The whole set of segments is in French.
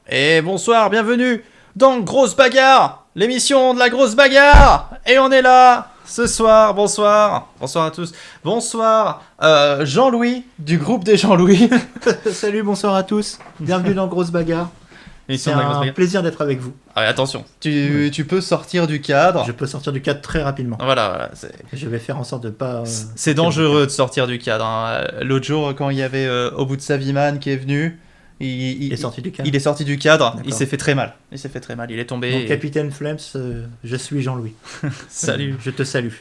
Et bonsoir, bienvenue dans Grosse Bagarre, l'émission de la grosse bagarre. Et on est là ce soir, bonsoir à tous. Bonsoir Jean-Louis du groupe des Jean-Louis. Salut, bonsoir à tous. Bienvenue dans Grosse Bagarre. C'est un plaisir d'être avec vous. Ah, attention, tu peux sortir du cadre. Je peux sortir du cadre très rapidement. Voilà, je vais faire en sorte de pas... c'est dangereux de sortir du cadre. Hein. L'autre jour, quand il y avait Au bout de Saviman qui est venu... Il est sorti du cadre. Il est sorti du cadre. D'accord. Il s'est fait très mal. Il est tombé. Donc, Capitaine Flames, je suis Jean-Louis. Salut. Je te salue.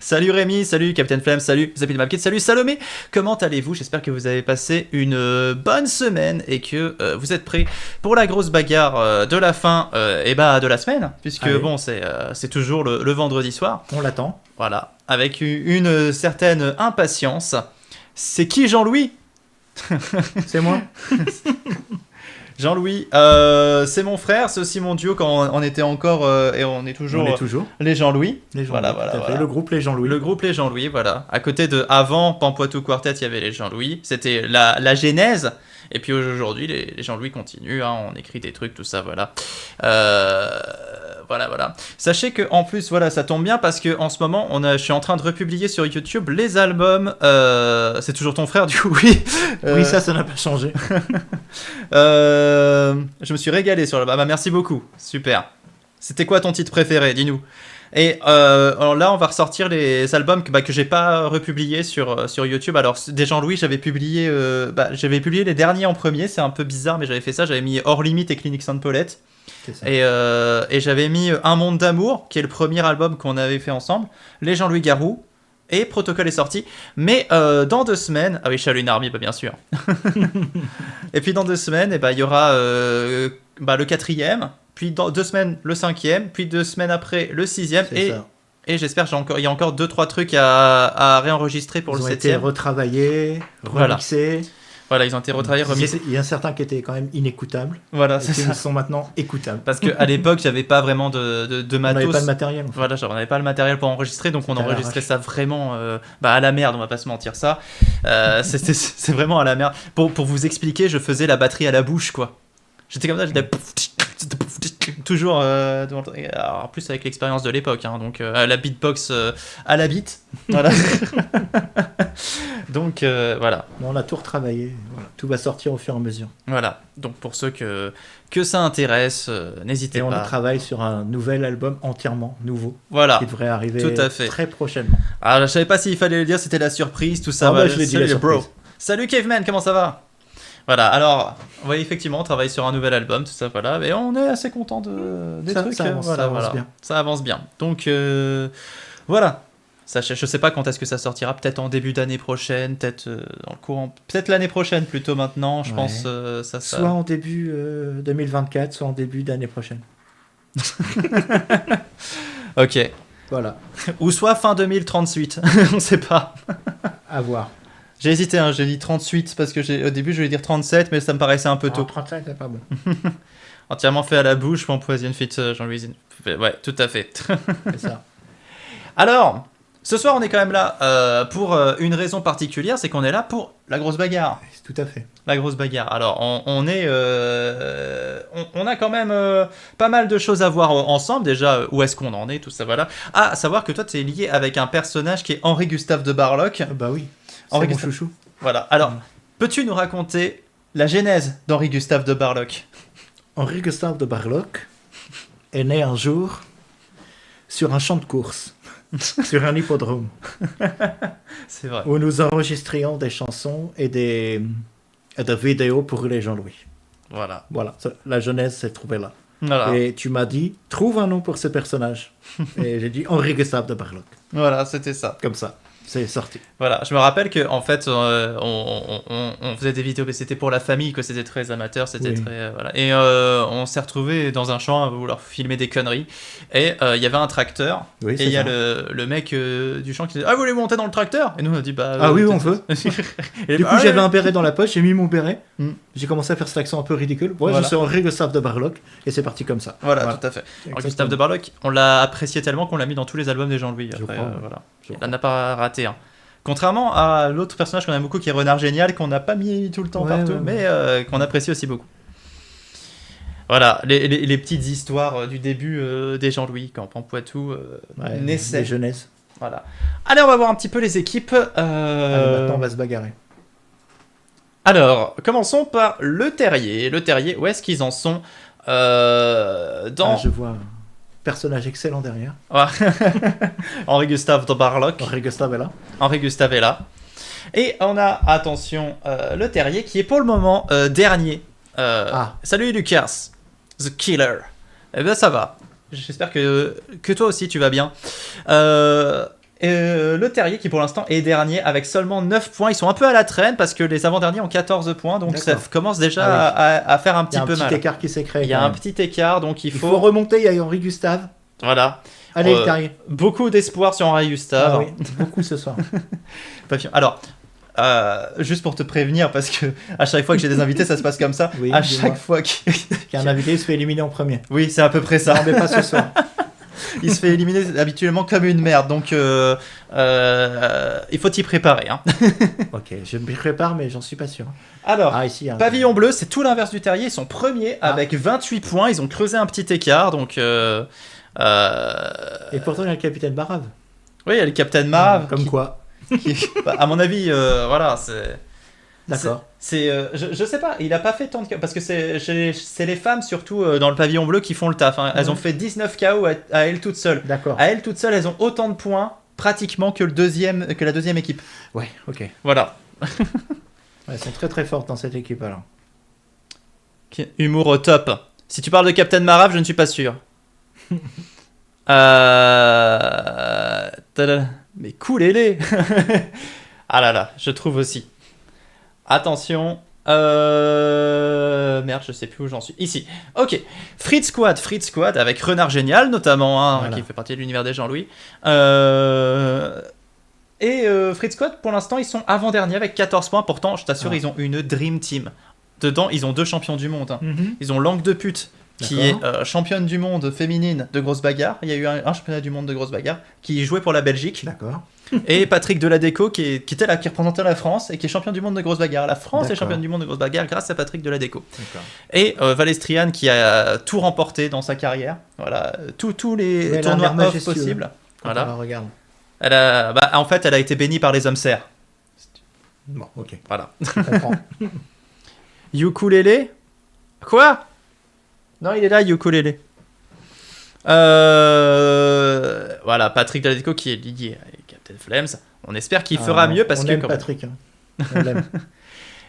Salut Rémi, salut Capitaine Flames, salut Zappy de Mapkit, salut Salomé. Comment allez-vous? J'espère que vous avez passé une bonne semaine et que vous êtes prêts pour la grosse bagarre de la fin de la semaine. Puisque allez. Bon, c'est toujours le vendredi soir. On l'attend. Voilà. Avec une certaine impatience. C'est qui Jean-Louis? C'est moi. Jean-Louis, c'est mon frère, c'est aussi mon duo quand on était encore et on est toujours les Jean-Louis. Voilà. Le groupe Les Jean-Louis. Le groupe Les Jean-Louis, voilà. À côté de avant Pampoitou Quartet, il y avait les Jean-Louis. C'était la genèse. Et puis aujourd'hui, les Jean-Louis continuent. Hein, on écrit des trucs, tout ça, voilà. Voilà. Sachez que en plus, voilà, ça tombe bien parce que en ce moment, je suis en train de republier sur YouTube les albums. C'est toujours ton frère, du coup, oui. Oui, ça n'a pas changé. Je me suis régalé sur le. Bah, merci beaucoup, super. C'était quoi ton titre préféré? Dis-nous. Et alors là, on va ressortir les albums que j'ai pas republiés sur YouTube. Alors, des Jean-Louis, j'avais publié les derniers en premier. C'est un peu bizarre, mais j'avais fait ça. J'avais mis Hors Limite et Clinique Sainte-Paulette. Et j'avais mis Un Monde d'amour, qui est le premier album qu'on avait fait ensemble. Les Jean-Louis Garou. Et Protocole est sorti. Mais dans 2 semaines... Ah oui, Shaolin Army, bien sûr. Et puis dans 2 semaines, il y aura le 4e. Puis dans 2 semaines, le 5e. Puis 2 semaines après, le 6e. Et j'espère qu'il y a encore 2-3 trucs à réenregistrer pour le 7e. Ils ont été retravaillés, remixés. Voilà, ils ont été retravaillés, remixés. Il y a certains qui étaient quand même inécoutables. Voilà, c'est ça. Qui sont maintenant écoutables. Parce qu'à l'époque, j'avais pas vraiment de matos. On n'avait pas de matériel. En fait. Voilà, on n'avait pas le matériel pour enregistrer, donc on enregistrait ça vraiment à la merde, on va pas se mentir ça. C'est vraiment à la merde. Pour vous expliquer, je faisais la batterie à la bouche, quoi. J'étais comme ça, j'étais... toujours alors, en plus avec l'expérience de l'époque, hein, donc la beatbox à la beat. Voilà. Donc voilà. On a tout retravaillé. Voilà. Tout va sortir au fur et à mesure. Voilà. Donc pour ceux que ça intéresse, n'hésitez pas. Et on travaille sur un nouvel album entièrement nouveau. Voilà. Qui devrait arriver tout à fait. Très prochainement. Alors je savais pas s'il fallait le dire, c'était la surprise, tout ça. Je l'ai dit, la surprise. Bro. Salut Caveman, comment ça va? Voilà, alors, oui, effectivement, on travaille sur un nouvel album, tout ça, voilà, mais on est assez content des trucs. Ça avance bien. Ça avance bien. Donc, voilà. Je sais pas quand est-ce que ça sortira, peut-être en début d'année prochaine, peut-être dans le courant, peut-être l'année prochaine plutôt maintenant, je pense. Ça. Soit en début 2024, soit en début d'année prochaine. Ok. Voilà. Ou soit fin 2038, on sait pas. À voir. J'ai hésité, hein, j'ai dit 38 parce que au début je voulais dire 37, mais ça me paraissait un peu tôt. 37, c'est pas bon. Entièrement fait à la bouche, Pampoisien fit Jean-Louis. Ouais, tout à fait. C'est ça. Alors, ce soir on est quand même là pour une raison particulière, c'est qu'on est là pour la grosse bagarre. Tout à fait. La grosse bagarre. Alors, on a quand même pas mal de choses à voir ensemble. Déjà, où est-ce qu'on en est, tout ça, voilà. Ah, savoir que toi, tu es lié avec un personnage qui est Henri Gustave de Barlock. Bah oui. Henri mon chouchou. Voilà. Alors, peux-tu nous raconter la genèse d'Henri Gustave de Barlock? Henri Gustave de Barlock est né un jour sur un champ de course, sur un hippodrome. C'est vrai. Où nous enregistrions des chansons et des vidéos pour les Jean-Louis. Voilà. La genèse s'est trouvée là. Voilà. Et tu m'as dit, trouve un nom pour ce personnage. Et j'ai dit Henri Gustave de Barlock. Voilà, c'était ça. Comme ça. C'est sorti. Voilà, je me rappelle qu'en fait, on faisait des vidéos, mais c'était pour la famille, quoi. C'était très amateur, c'était très... voilà. Et on s'est retrouvés dans un champ à vouloir filmer des conneries. Et il y avait un tracteur. Oui, et il y a le mec du champ qui disait « Ah, vous voulez monter dans le tracteur ?» Et nous, on a dit « Bah... Ah oui, on veut. » Du coup, j'avais un béret dans la poche, j'ai mis mon béret. J'ai commencé à faire cet accent un peu ridicule. Je suis Henri Gustave de Barlock. Et c'est parti comme ça. Voilà. Tout à fait. Henri Gustave de Barlock, on l'a apprécié tellement qu'on l'a mis dans tous les albums des Jean-Louis. Après, voilà. Il n'a pas raté. Hein. Contrairement à l'autre personnage qu'on aime beaucoup qui est Renard Génial, qu'on n'a pas mis tout le temps partout, mais qu'on apprécie aussi beaucoup. Voilà, les petites histoires du début des Jean-Louis, quand Pampoitou naissait. Les jeunesses. Voilà. Allez, on va voir un petit peu les équipes. Allez, maintenant, on va se bagarrer. Alors, commençons par le Terrier. Le Terrier, où est-ce qu'ils en sont je vois un personnage excellent derrière. Henri-Gustave de Barlock. Henri-Gustave est là. Et on a, attention, le Terrier qui est pour le moment dernier. Salut Lucas, The Killer. Eh bien ça va. J'espère que toi aussi tu vas bien. Le Terrier qui pour l'instant est dernier avec seulement 9 points. Ils sont un peu à la traîne parce que les avant-derniers ont 14 points. Donc ça commence déjà à faire un petit peu mal. Il y a un petit écart qui s'est créé. Il y a un petit écart, donc il faut remonter. Il y a Henri-Gustave. Voilà. Allez, le Terrier. Beaucoup d'espoir sur Henri-Gustave. Ah, oui, beaucoup ce soir. Alors... juste pour te prévenir, parce que à chaque fois que j'ai des invités, ça se passe comme ça. Oui, à chaque fois qu'il y a un invité, il se fait éliminer en premier. Oui, c'est à peu près ça. Non, mais pas ce soir. Il se fait éliminer habituellement comme une merde, donc il faut t'y préparer. Hein. Ok, je me prépare, mais j'en suis pas sûr. Alors, ici, Pavillon Bleu, c'est tout l'inverse du Terrier. Ils sont premiers avec 28 points. Ils ont creusé un petit écart, donc. Et pourtant, il y a le capitaine Marave. Oui, il y a le capitaine Marave. Comme quoi. À mon avis, voilà, c'est. D'accord. Je sais pas, il a pas fait tant de KO parce que c'est les femmes surtout dans le Pavillon Bleu qui font le taf. Hein. Elles ont fait 19 KO à elles toutes seules. D'accord. À elles toutes seules, elles ont autant de points pratiquement que la deuxième équipe. Ouais, ok. Voilà. Elles sont très très fortes dans cette équipe alors. Humour au top. Si tu parles de Captain Marave, je ne suis pas sûr. Mais coulez-les. Ah là là, je trouve aussi. Attention. Merde, je sais plus où j'en suis. Ici. Ok. Fritz Squad avec Renard Génial notamment, hein, qui fait partie de l'univers des Jean-Louis. Fritz Squad, pour l'instant, ils sont avant-derniers avec 14 points. Pourtant, je t'assure, ils ont une Dream Team. Dedans, ils ont 2 champions du monde. Hein. Ils ont Langue de pute, qui est championne du monde féminine de grosse bagarre. Il y a eu un championnat du monde de grosse bagarre qui jouait pour la Belgique. D'accord. Et Patrick Deladeco qui représentait la France et qui est champion du monde de grosse bagarre. La France est championne du monde de grosse bagarre grâce à Patrick Deladeco. Et Valestriane qui a tout remporté dans sa carrière. Voilà, tous les tournois off possibles. Voilà. Regarde. En fait, elle a été bénie par les hommes serfs. Bon, ok. Voilà. Je comprends. Ukulélé ? Quoi ? Non, il est là, Ukulélé. Voilà, Patrick Deladeco qui est lié avec Captain Flames. On espère qu'il fera mieux parce que. Patrick. Hein. On l'aime.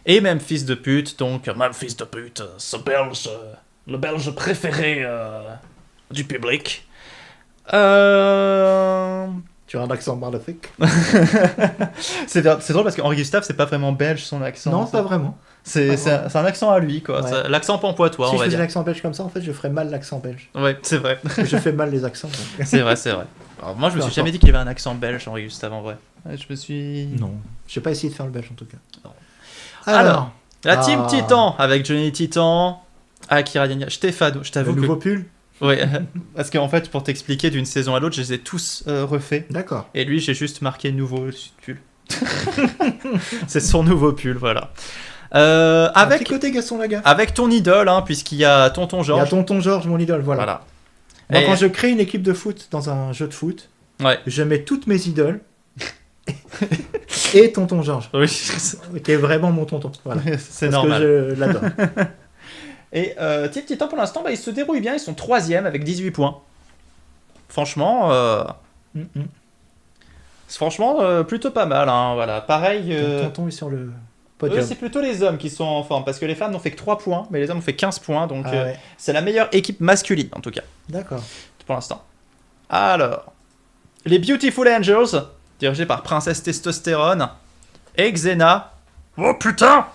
Et même fils de pute, donc. Même fils de pute, ce Belge, le Belge préféré du public. Tu as un accent magnifique. C'est drôle parce qu'Henri-Gustave, c'est pas vraiment belge son accent. Non, pas vraiment. C'est un accent à lui, quoi. Ouais. L'accent pampoitois, si on va dire. Si je faisais l'accent belge comme ça, en fait, je ferais mal l'accent belge. Ouais, c'est vrai. Je fais mal les accents. Donc. C'est vrai. Alors, moi, je me suis jamais dit qu'il avait un accent belge, Henri-Gustave, en vrai. Je me suis... Non. J'ai pas essayé de faire le belge, en tout cas. Non. Alors la Team Titan, avec Johnny Titan, Akira Diania, Stéphano, je t'avoue que... Le nouveau pull. Ouais, parce qu'en fait, pour t'expliquer, d'une saison à l'autre, je les ai tous refaits. D'accord. Et lui, j'ai juste marqué nouveau pull. C'est son nouveau pull, voilà. Avec côté Gaston Lagaffe. Avec ton idole, hein, puisqu'il y a Tonton Georges. Il y a Tonton Georges, mon idole, voilà. Moi, quand je crée une équipe de foot dans un jeu de foot, je mets toutes mes idoles et Tonton Georges. Oui. Qui est vraiment mon tonton. Voilà. C'est normal. Parce que je l'adore. Et Team Titan, pour l'instant, ils se débrouillent bien. Ils sont 3e avec 18 points. Franchement, franchement plutôt pas mal. Hein, voilà. Pareil. Tonton est sur le podium. C'est plutôt les hommes qui sont en forme. Parce que les femmes n'ont fait que 3 points. Mais les hommes ont fait 15 points. Donc c'est la meilleure équipe masculine, en tout cas. D'accord. Pour l'instant. Alors, les Beautiful Angels, dirigés par Princesse Testostérone et Xena. Oh putain!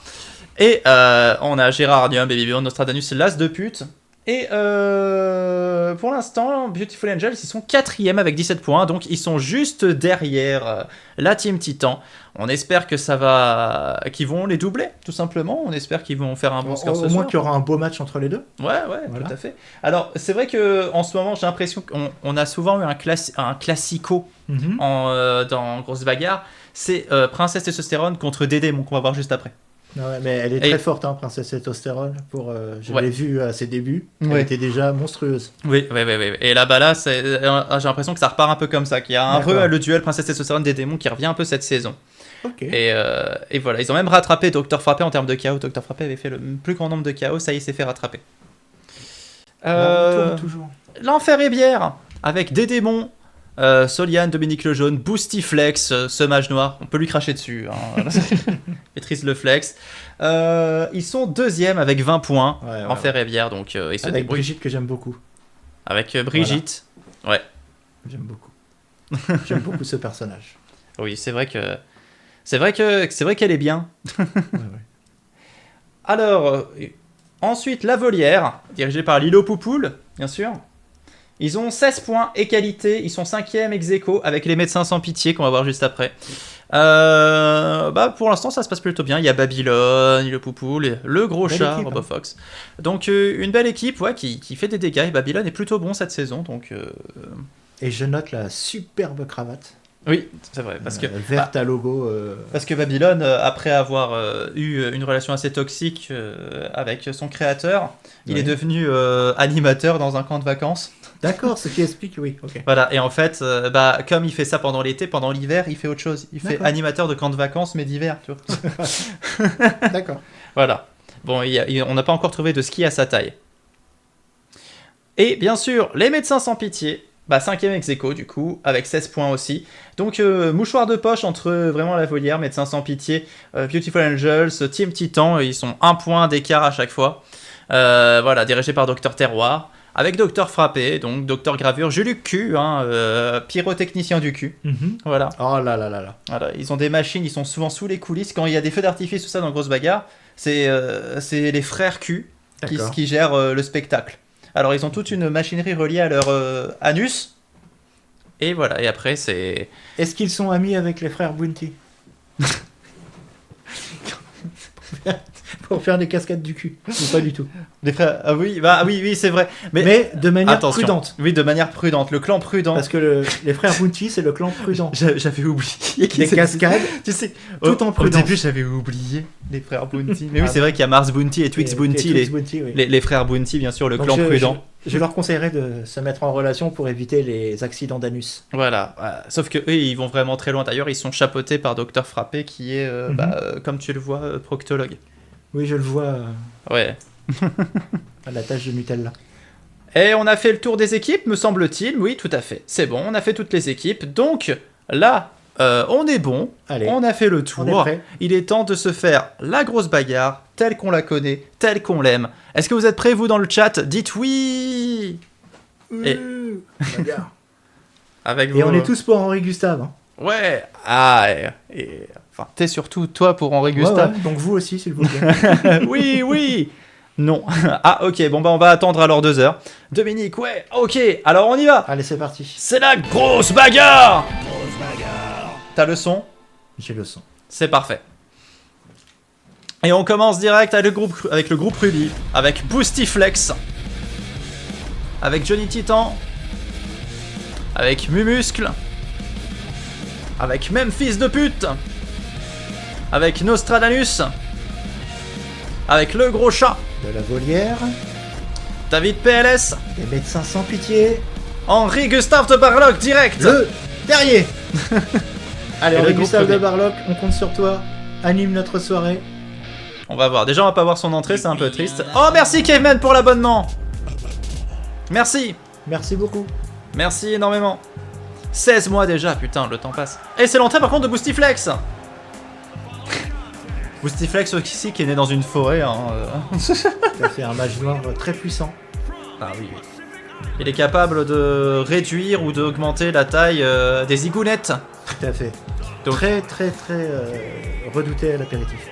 Et on a Gérardium, Baby Beyond, Nostradamus, l'as de pute. Et pour l'instant, Beautiful Angels, ils sont 4e avec 17 points. Donc ils sont juste derrière la Team Titan. On espère que qu'ils vont les doubler, tout simplement. On espère qu'ils vont faire un bon score ce soir. Au moins qu'il y aura un beau match entre les deux. Ouais, voilà. Tout à fait. Alors, c'est vrai qu'en ce moment, j'ai l'impression qu'on a souvent eu un classico dans Grosse Bagarre. C'est Princesse Testostérone contre Dédémon qu'on va voir juste après. Ouais, mais elle est très forte, hein, Princesse Testostérone. Je l'ai vue à ses débuts. Elle était déjà monstrueuse. Oui. Et là-bas, j'ai l'impression que ça repart un peu comme ça. Qu'il y a un peu le duel Princesse Testostérone des démons qui revient un peu cette saison. Ok. Et voilà, ils ont même rattrapé Dr Frappé en termes de chaos. Dr Frappé avait fait le plus grand nombre de chaos, ça y est, s'est fait rattraper. Toujours. L'enfer et bière avec des démons. Soliane, Dominique Lejaune, Boostiflex, ce mage noir, on peut lui cracher dessus. Hein. Maîtrise le flex. Ils sont deuxième avec 20 points. Enfer et bière, donc ils se avec Brigitte que j'aime beaucoup. Avec Brigitte, ouais. J'aime beaucoup. J'aime beaucoup ce personnage. Oui, c'est vrai qu'elle est bien. Alors, ensuite, la volière, dirigée par Lilo Poupoule, bien sûr. Ils ont 16 points, égalité, ils sont 5e ex-aequo avec les médecins sans pitié qu'on va voir juste après. Pour l'instant ça se passe plutôt bien, il y a Babylone, le Poupoule, le gros belle chat, RoboFox. Donc une belle équipe qui fait des dégâts et Babylone est plutôt bon cette saison. Donc, Et je note la superbe cravate. Oui, c'est vrai. Parce que, verte à logo. Parce que Babylone, après avoir eu une relation assez toxique avec son créateur, il est devenu animateur dans un camp de vacances. D'accord, ce qui explique, oui. Okay. Voilà, et en fait, comme il fait ça pendant l'été, pendant l'hiver, il fait autre chose. Il fait animateur de camp de vacances, mais d'hiver, tu vois. D'accord. Voilà. Bon, on n'a pas encore trouvé de ski à sa taille. Et bien sûr, les médecins sans pitié. 5e ex-aequo du coup, avec 16 points aussi. Donc mouchoir de poche entre vraiment la volière, médecins sans pitié, Beautiful Angels, Team Titan, ils sont 1 point d'écart à chaque fois. Voilà, dirigé par Docteur Terroir, avec Docteur Frappé, donc Docteur Gravure, Juluc Q, pyrotechnicien du cul. Voilà. Oh là là là là. Voilà, ils ont des machines, ils sont souvent sous les coulisses. Quand il y a des feux d'artifice, tout ça dans Grosse Bagarre, c'est les frères Q qui gèrent le spectacle. Alors, ils ont toute une machinerie reliée à leur anus. Et voilà, et après, c'est... Est-ce qu'ils sont amis avec les frères Bounty? Pour faire des cascades du cul. Ou pas du tout. Les frères... Ah oui, oui, c'est vrai. Mais de manière prudente. Oui, de manière prudente. Le clan prudent. Parce que les frères Bounty, c'est le clan prudent. J'avais oublié des cascades. Tu sais, tout en prudence. Au début, j'avais oublié les frères Bounty. Mais oui, c'est vrai qu'il y a Mars Bounty et Twix Bounty. Les frères Bounty, bien sûr, le clan prudent. Je leur conseillerais de se mettre en relation pour éviter les accidents d'anus. Voilà. Sauf que eux, ils vont vraiment très loin. D'ailleurs, ils sont chapeautés par Docteur Frappé, qui est, comme tu le vois, proctologue. Oui, je le vois. Ouais. À la tâche de Nutella. Et on a fait le tour des équipes, me semble-t-il. Oui, tout à fait. C'est bon, on a fait toutes les équipes. Donc, là, on est bon. Allez, on a fait le tour. Est Il est temps de se faire la grosse bagarre, telle qu'on la connaît, telle qu'on l'aime. Est-ce que vous êtes prêts, vous, dans le chat? Dites oui. Et... bagarre. Avec vous. Et on est tous pour Henri Gustave. Hein. Ouais. Enfin, t'es surtout toi pour Henri Gustave. Ouais. Donc vous aussi, s'il vous plaît. Oui. Non. Ah, ok. Bon, on va attendre alors 2 heures. Dominique, ouais. Ok. Alors, on y va. Allez, c'est parti. C'est la grosse bagarre. T'as le son? J'ai le son. C'est parfait. Et on commence direct avec le groupe Ruby, avec Boostiflex, avec Johnny Titan, avec Mumuscle, avec Memphis de pute, avec Nostradamus, avec le gros chat, de la volière, David PLS, des médecins sans pitié, Henri Gustave de Barlock direct, le terrier. Allez, et Henri Gustave de Barlock, on compte sur toi, anime notre soirée. On va voir, déjà on va pas voir son entrée, c'est un peu triste. Oh, merci Caveman pour l'abonnement. Merci beaucoup. Merci énormément. 16 mois déjà, putain, le temps passe. Et c'est l'entrée par contre de Boostiflex. Boostiflex aussi qui est né dans une forêt. C'est un mage noir très puissant. Ah oui. Il est capable de réduire ou d'augmenter la taille des zigounettes. Tout à fait. Donc... Très redouté à l'apéritif.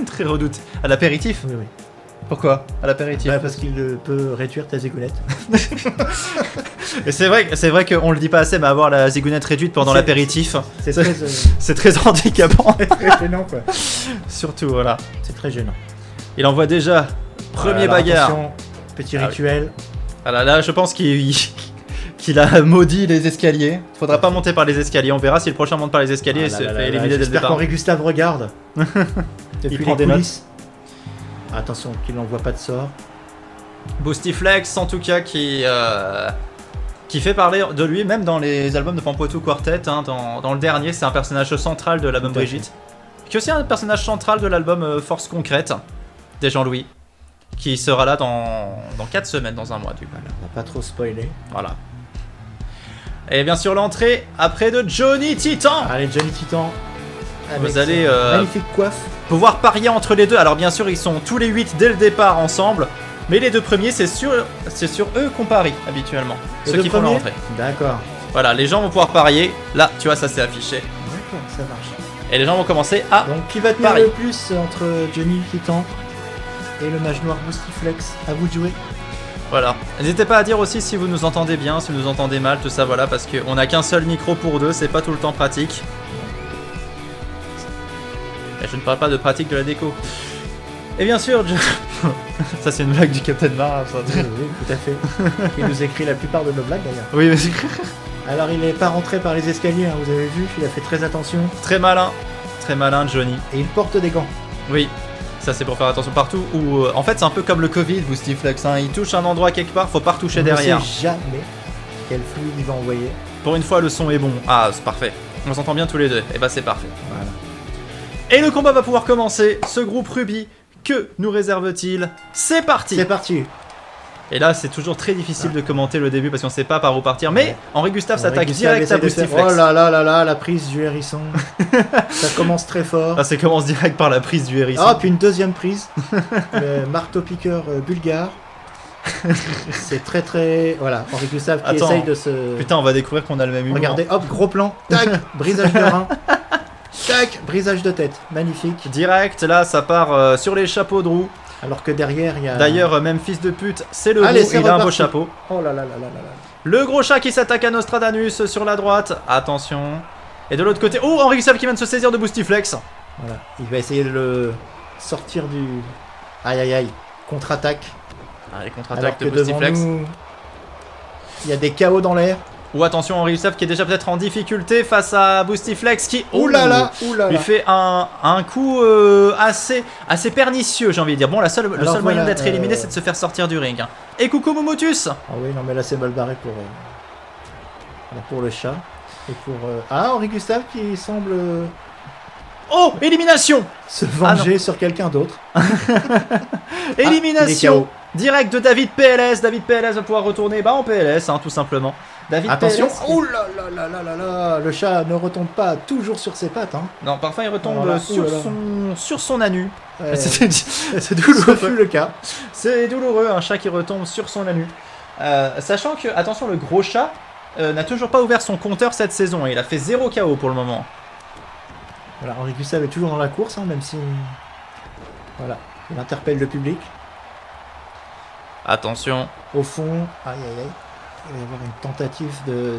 Très redouté. À l'apéritif? Oui. Pourquoi à l'apéritif? Parce qu'il peut réduire ta zigounette. Et c'est vrai qu'on le dit pas assez, mais avoir la zigounette réduite pendant l'apéritif, c'est très handicapant. C'est très gênant, quoi. Surtout, voilà. C'est très gênant. Il envoie déjà. Premier bagarre. Attention, petit rituel. Voilà, là, je pense qu'il a maudit les escaliers. Faudra pas monter par les escaliers. On verra si le prochain monte par les escaliers et se fait éliminer dès le départ. J'espère qu'Henri Gustave regarde. Depuis les coulisses. Attention qu'il n'envoie pas de sort. Boostiflex en tout cas qui fait parler de lui même dans les albums de Pampoitou Quartet, hein, dans le dernier, c'est un personnage central de l'album Brigitte. Qui est aussi un personnage central de l'album Force Concrète des Jean-Louis, qui sera là dans 4 semaines, dans un mois du coup. On va pas trop spoiler. Voilà. Et bien sûr l'entrée après de Johnny Titan. Allez Johnny Titan. Vous allez magnifique coiffe. Pouvoir parier entre les deux. Alors bien sûr ils sont tous les 8 dès le départ ensemble. Mais les deux premiers c'est sur eux qu'on parie habituellement. Ceux qui font leur entrée. D'accord. Voilà, les gens vont pouvoir parier. Là, tu vois, ça s'est affiché. D'accord, ça marche. Et les gens vont commencer à donc qui va tenir le plus entre Johnny Titan et le mage noir Boostiflex? À vous de jouer. Voilà. N'hésitez pas à dire aussi si vous nous entendez bien, si vous nous entendez mal, tout ça, voilà, parce qu'on n'a qu'un seul micro pour deux, c'est pas tout le temps pratique. Et je ne parle pas de pratique de la déco. Et bien sûr, ça c'est une blague du Captain Marvel, ça. Oui, tout à fait. Il nous écrit la plupart de nos blagues d'ailleurs. Oui, mais... Alors il n'est pas rentré par les escaliers, hein, vous avez vu, il a fait très attention. Très malin Johnny. Et il porte des gants. Oui, ça c'est pour faire attention partout. Ou en fait c'est un peu comme le Covid, Boostiflex, hein. Il touche un endroit quelque part, faut pas retoucher derrière. On ne sait jamais quel fluide il va envoyer. Pour une fois le son est bon. Ah c'est parfait. On s'entend bien tous les deux. Et bah c'est parfait. Voilà. Et le combat va pouvoir commencer. Ce groupe Ruby, que nous réserve-t-il? C'est parti. C'est parti. Et là, c'est toujours très difficile de commenter le début parce qu'on sait pas par où partir. Mais Henri Gustave s'attaque direct à Boostiflex. Oh là là là là, la prise du hérisson. Ça commence très fort. Ah, ça commence direct par la prise du hérisson. Ah, puis une deuxième prise. Le marteau-piqueur bulgare. C'est très très... Voilà, Henri Gustave qui essaye de se... Putain, on va découvrir qu'on a le même humour. Regardez, hop, gros plan. Tac, brisage de rein. Tac, brisage de tête. Magnifique. Direct, là, ça part sur les chapeaux de roue. Alors que derrière, il y a... D'ailleurs, même fils de pute, c'est le gros, il a un beau chapeau. Oh là là là là là. Le gros chat qui s'attaque à Nostradamus sur la droite. Attention. Et de l'autre côté... Oh, Henri Gustave qui vient de se saisir de Boostiflex. Voilà, il va essayer de le sortir du... Aïe aïe aïe. Contre-attaque. Allez, contre-attaque de Boostiflex. Nous... Il y a des chaos dans l'air. Ou attention, Henri Gustave qui est déjà peut-être en difficulté face à Boostiflex qui lui fait un coup assez pernicieux, j'ai envie de dire. Bon, le seul moyen d'être éliminé, c'est de se faire sortir du ring. Et coucou Momotus. Ah oui, non mais là c'est mal barré pour le chat. Et pour... Ah, Henri Gustave qui semble... Oh, élimination. Se venger sur quelqu'un d'autre. Élimination direct de David PLS. David PLS va pouvoir retourner en PLS, hein, tout simplement. David Attention, PLS. Oh là là là là là là. Le chat ne retombe pas toujours sur ses pattes. Hein. Non, parfois il retombe sur son anu. C'est douloureux. Ce fut le cas. C'est douloureux, un chat qui retombe sur son anu. Sachant que, attention, le gros chat n'a toujours pas ouvert son compteur cette saison. Et il a fait 0 KO pour le moment. Voilà, Henri Gustave est toujours dans la course, hein, même si... Voilà, il interpelle le public. Attention. Au fond, aïe aïe aïe. Il va y avoir une tentative de...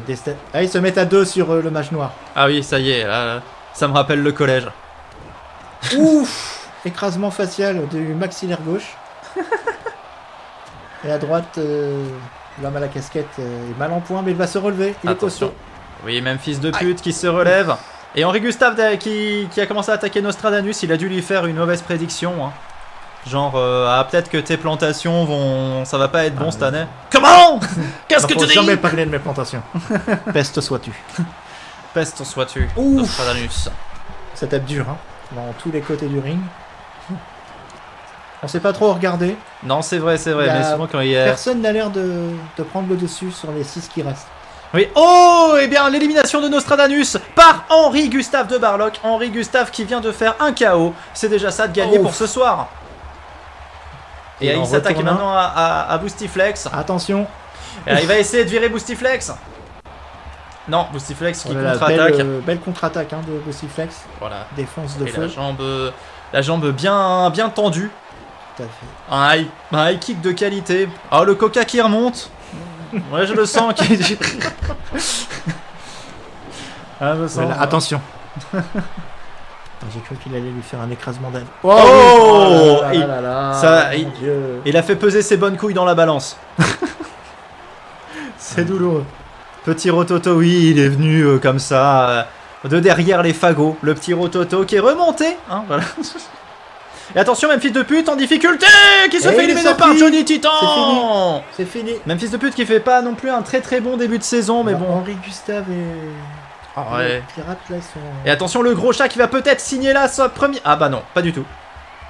Ah, ils se mettent à deux sur le mage noir. Ah oui, ça y est, là, ça me rappelle le collège. Ouf. Écrasement facial du maxillaire gauche. Et à droite, l'homme à la casquette est mal en point, mais il va se relever. Il est costaud. Oui, même fils de pute qui se relève. Et Henri Gustave qui a commencé à attaquer Nostradamus, il a dû lui faire une mauvaise prédiction. Hein. Genre, peut-être que tes plantations vont... Ça va pas être bon cette année. Comment? Qu'est-ce que tu dis? Faut jamais parler de mes plantations. Peste sois-tu. Peste sois-tu, Nostradamus. Ça tape dur, hein, dans tous les côtés du ring. On sait pas trop regarder. Non, c'est vrai, mais souvent quand il y a... Personne n'a l'air de prendre le dessus sur les 6 qui restent. Oui, oh, et bien l'élimination de Nostradamus par Henri Gustave de Barlock. Henri Gustave qui vient de faire un KO. C'est déjà ça de gagner pour ce soir. Et il s'attaque maintenant à Boostiflex. Attention. Et là, il va essayer de virer Boostiflex. Non, Boostiflex qui contre-attaque. Belle contre-attaque hein, de Boostiflex. Voilà. Défense de feu. La jambe bien tendue. Tout à fait. Un high kick de qualité. Oh, le coca qui remonte. Ouais, je le sens. Attention. J'ai cru qu'il allait lui faire un écrasement d'aile. Oh, il a fait peser ses bonnes couilles dans la balance. C'est douloureux. Petit Rototo, oui, il est venu comme ça, de derrière les fagots. Le petit Rototo qui est remonté. Hein, voilà. Et attention, même fils de pute en difficulté qui se Et fait il est éliminer sorti. par Johnny Titan. C'est fini. Même fils de pute qui fait pas non plus un très très bon début de saison, mais Alors, bon. Henri Gustave et... Ah ouais. Les pirates là sont... Et attention, le gros chat qui va peut-être signer là sa première... Ah bah non, pas du tout.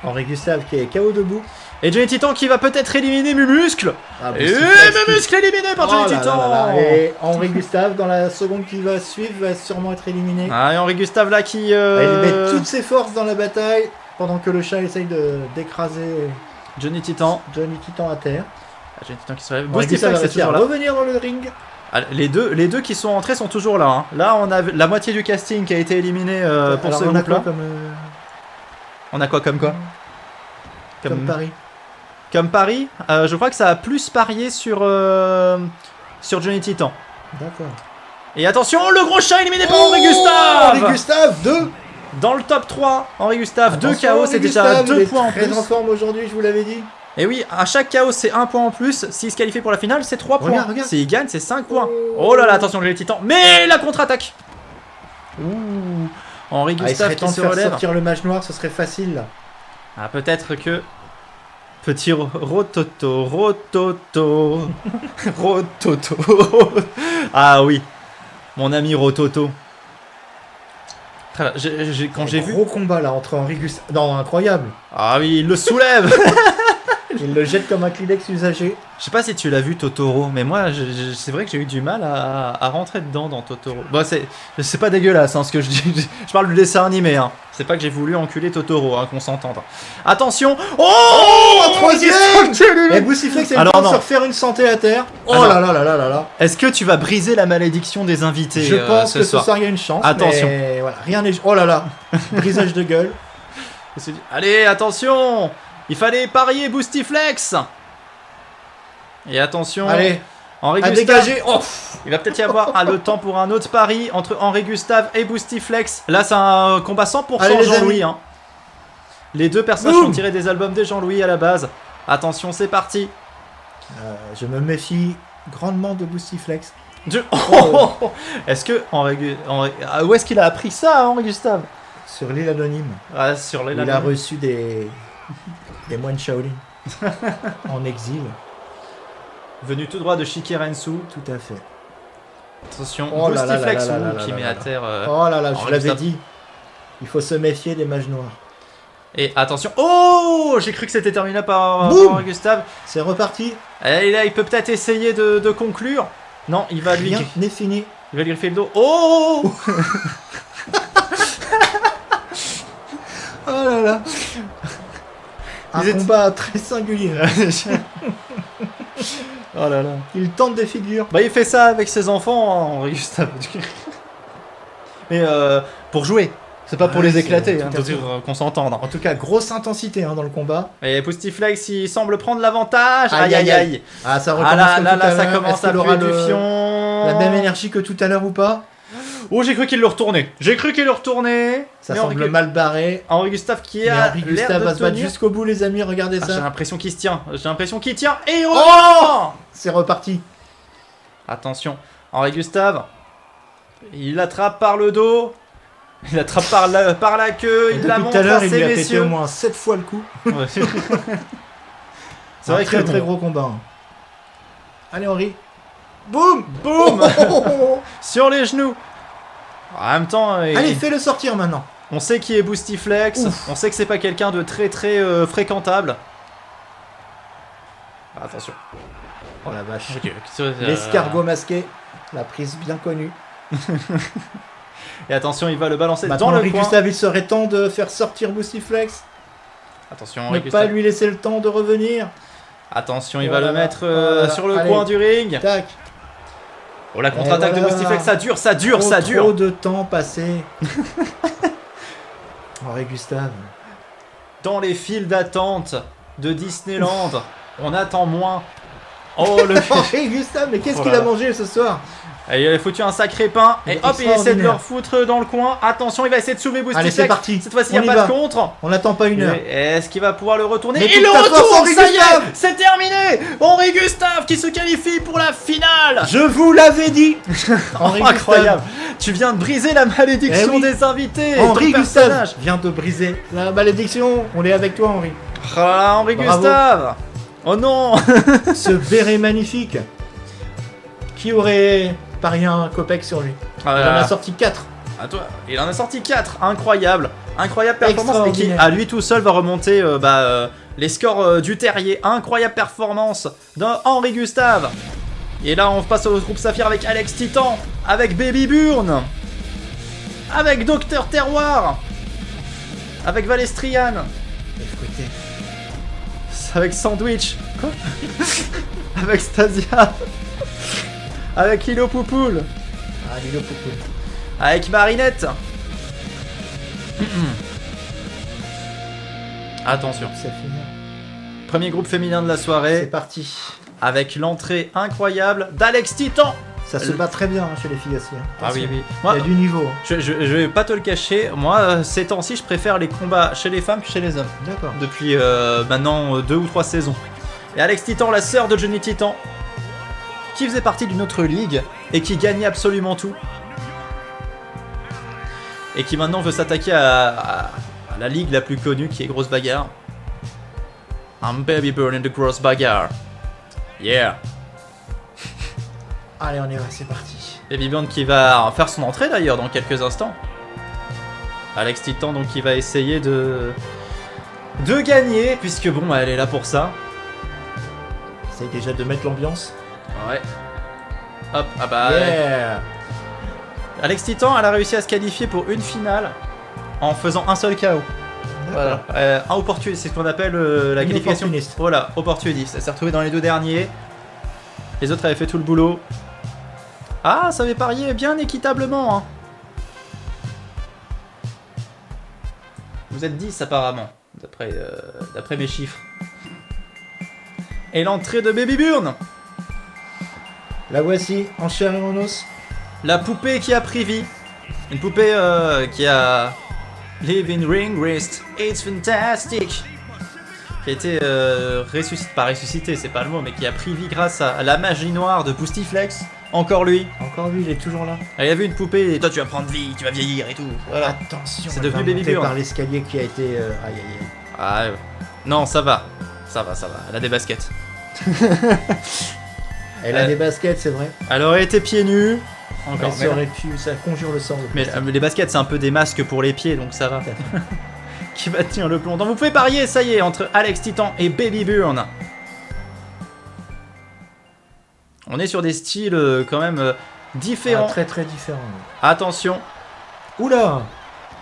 Henri Gustave qui est KO debout. Et Johnny Titan qui va peut-être éliminer Mumuscle. Ah, Et Boustiflex qui- Mumuscle éliminé par Johnny Oh là Titan. là là là. Et Henri Gustave dans la seconde qui va suivre va sûrement être éliminé. Ah, et Henri Gustave là qui... Il met toutes ses forces dans la bataille pendant que le chat essaye d'écraser Johnny Titan. Johnny Titan à terre. Ah, Johnny Titan qui se relève. Henri Gustave Boostiflex va c'est réussir toujours à là. revenir dans le ring. Ah, les deux qui sont entrés sont toujours là. Hein. Là, on a la moitié du casting qui a été éliminé pour Alors, ce on a groupe-là. quoi comme, On a quoi comme quoi comme Paris? Comme pari, je crois que ça a plus parié sur Johnny Titan. D'accord. Et attention, le gros chat éliminé par Henri Gustave. Henri Gustave 2. Dans le top 3, Henri Gustave, 2 Attention, KO, Henri c'est déjà Gustave, 2 il est points en très plus. en forme aujourd'hui, je vous l'avais dit. Et oui, à chaque KO, c'est 1 point en plus. S'il se qualifie pour la finale, c'est 3 points. Regarde. S'il gagne, c'est 5 points. Oh là là, attention, les titans. Mais la contre-attaque. Ouh. Henri Il serait Gustave temps qui de se faire relève. sortir le mage noir, ce serait facile là. Ah, peut-être que... Petit Rototo, Rototo, Rototo. Ah oui, mon ami Rototo. Très bien, quand j'ai vu... Gros combat là entre Henri Gustave. Non, incroyable. Ah oui, il le soulève. Il le jette comme un Kleenex usagé. Je sais pas si tu l'as vu Totoro, mais moi c'est vrai que j'ai eu du mal à rentrer dedans dans Totoro. Bon, c'est pas dégueulasse hein, ce que je dis. Je parle du dessin animé. Hein. C'est pas que j'ai voulu enculer Totoro, hein, qu'on s'entende. Attention. Oh, un troisième. Et Boustiflex a le temps de se refaire une santé à terre. Oh là là là là là là. Est-ce que tu vas briser la malédiction des invités Je pense que ce soir. il y a une chance. Attention. Mais voilà, rien n'est... Oh là là. Brisage de gueule. Allez, attention. Il fallait parier Boostiflex. Et attention. Allez, Henri à Gustave. dégager. Oh. Il va peut-être y avoir le temps pour un autre pari entre Henri Gustave et Boostiflex. Là, c'est un combat 100% Allez, Jean-Louis. Hein. Les deux personnages Boum. sont tirés des albums des Jean-Louis à la base. Attention, c'est parti. Je me méfie grandement de Boostiflex. Est-ce que où est-ce qu'il a appris ça, Henri Gustave? Sur l'île anonyme. Ah, sur les Il a reçu des moines Shaolin en exil. Venu tout droit de Shikirensu. Tout à fait. Attention, Oh là là Boostiflex là là là qui là met là à là. terre. Oh là là, je Henri l'avais Gustave. dit. Il faut se méfier des mages noirs. Et attention. Oh, j'ai cru que c'était terminé par Boum. Henri Gustave. C'est reparti. Et là, il peut peut-être essayer de conclure. Non, il va lui Rien n'est fini. Il va lui griffer le dos. Oh. Oh là là. Un Ils étaient- combat très singulier. Oh là là. Il tente des figures. Bah, il fait ça avec ses enfants, hein, Henri Gustave. Mais pour jouer. C'est pas pour Ouais, les c'est éclater, tout hein, à fait. qu'on s'entende. En tout cas, grosse intensité hein, dans le combat. Et Boostiflex, il semble prendre l'avantage. Aïe, Aïe aïe aïe. Ah, ça Ah recommence là comme là tout là, à ça l'heure. commence Est-ce à qu'il aura puer du la fion. même énergie que tout à l'heure ou pas? Oh, j'ai cru qu'il le retournait. J'ai cru qu'il le retournait. Ça Mais semble Henri- mal barré. Henri Gustave qui Mais a Henri l'air Gustave de va se battre tenir. jusqu'au bout, les amis. Regardez Ah, j'ai ça. l'impression qu'il se tient. J'ai l'impression qu'il tient. Et oh, Oh, c'est reparti. attention, Henri Gustave. Il l'attrape par le dos. Il l'attrape par la queue. Il la Depuis montre tout à l'heure, à il ses lui a pété messieurs. au moins 7 fois le coup. Ouais. C'est vrai un très que très bon. gros combat. hein. Allez, Henri. Boum. Boum. Oh. Sur les genoux. En même temps, Allez, fais-le sortir maintenant. on sait qui est Boostiflex. Ouf. On sait que c'est pas quelqu'un de très très fréquentable. Ah, attention. Oh la vache. Euh, L'escargot masqué. La prise bien connue. Et attention, il va le balancer Maintenant, dans le Henri coin. Gustave, il serait temps de faire sortir Boostiflex. Attention, Ne Henri pas Gustave. lui laisser le temps de revenir. Attention, il Voilà. va le mettre Voilà. sur le Allez. coin du ring. Tac. Oh, la contre-attaque Et de voilà. Boostiflex, ça dure, ça dure, ça Trop dure. de temps passé. Henri Gustave. Dans les files d'attente de Disneyland, on attend moins. Oh, le... Henri Gustave, mais qu'est-ce Oh qu'il là a là. mangé ce soir? Et il a foutu un sacré pain. Il Et est hop, il essaie de extraordinaire. leur foutre dans le coin. Attention, il va essayer de soulever Boostiflex. Allez, c'est parti. Cette fois-ci, il On n'y a y pas va. de contre. On n'attend pas une heure. Et est-ce qu'il va pouvoir le retourner? Mais Il toute le ta force, retourne, Henri ça y est, Gustave. c'est terminé. Henri Gustave Gustave qui se qualifie pour la finale. Je vous l'avais dit. Incroyable. Tu viens de briser la malédiction des invités. Henri Gustave vient de briser la malédiction. On est avec toi, Henri. Ah, Henri Gustave. Oh non. Ce béret magnifique. Qui aurait parié un copec sur lui? Il en a sorti 4. À toi. Il en a sorti 4. Incroyable. Incroyable performance. Et qui, à lui tout seul, va remonter les scores du terrier. Incroyable performance d'Henri Gustave. Et là, on passe au groupe Saphir avec Alex Titan, avec Baby Burn, avec Docteur Terroir, avec Valestrian, avec Sandwich, quoi avec Stasia, avec Lilo Poupoule, avec Marinette. Attention, c'est fini. Premier groupe féminin de la soirée. C'est parti. Avec l'entrée incroyable d'Alex Titan. Ça se bat très bien chez les filles aussi. Ah oui, oui. Il y a du niveau. Je vais pas te le cacher, moi ces temps-ci je préfère les combats chez les femmes que chez les hommes. D'accord. Depuis maintenant 2 ou 3 saisons. Et Alex Titan, la sœur de Johnny Titan, qui faisait partie d'une autre ligue et qui gagnait absolument tout. Et qui maintenant veut s'attaquer à la ligue la plus connue qui est Grosse Bagarre. I'm Baby Burn in the Grosse Bagarre. Yeah. Allez, on y va, c'est parti. Baby Burn qui va faire son entrée d'ailleurs dans quelques instants. Alex Titan donc qui va essayer de gagner puisque bon elle est là pour ça. Essaye déjà de mettre l'ambiance. Ouais. Hop, ah bah. Yeah. Alex Titan elle a réussi à se qualifier pour une finale en faisant un seul KO. Voilà. Un opportuniste, c'est ce qu'on appelle la qualification. Opportuniste. Voilà, opportuniste. Elle s'est retrouvée dans les 2 derniers. Les autres avaient fait tout le boulot. Ah, ça avait parié bien équitablement. Hein. Vous êtes 10 apparemment, d'après mes chiffres. Et l'entrée de Baby Burn. La voici, en chair et en os. La poupée qui a pris vie. Une poupée qui a... Living Ring Wrist, it's fantastic. Qui a été ressuscité, pas ressuscité, c'est pas le mot, mais qui a pris vie grâce à la magie noire de Boostiflex. Encore lui. Encore lui, il est toujours là. Il y avait une poupée, et toi tu vas prendre vie, tu vas vieillir et tout. Voilà. Attention, c'est devenu Baby Burn. Par l'escalier qui a été... aïe aïe aïe. Ah, non, ça va. Ça va. Elle a des baskets. Elle a des baskets, c'est vrai. Elle aurait été pieds nus. Encore. Ça aurait pu, ça conjure le sang. Mais les baskets, c'est un peu des masques pour les pieds, donc ça va. Qui va tenir le plomb. Donc vous pouvez parier, ça y est, entre Alex Titan et Baby Burn. On est sur des styles quand même différents. Très très différents. Attention. Oula.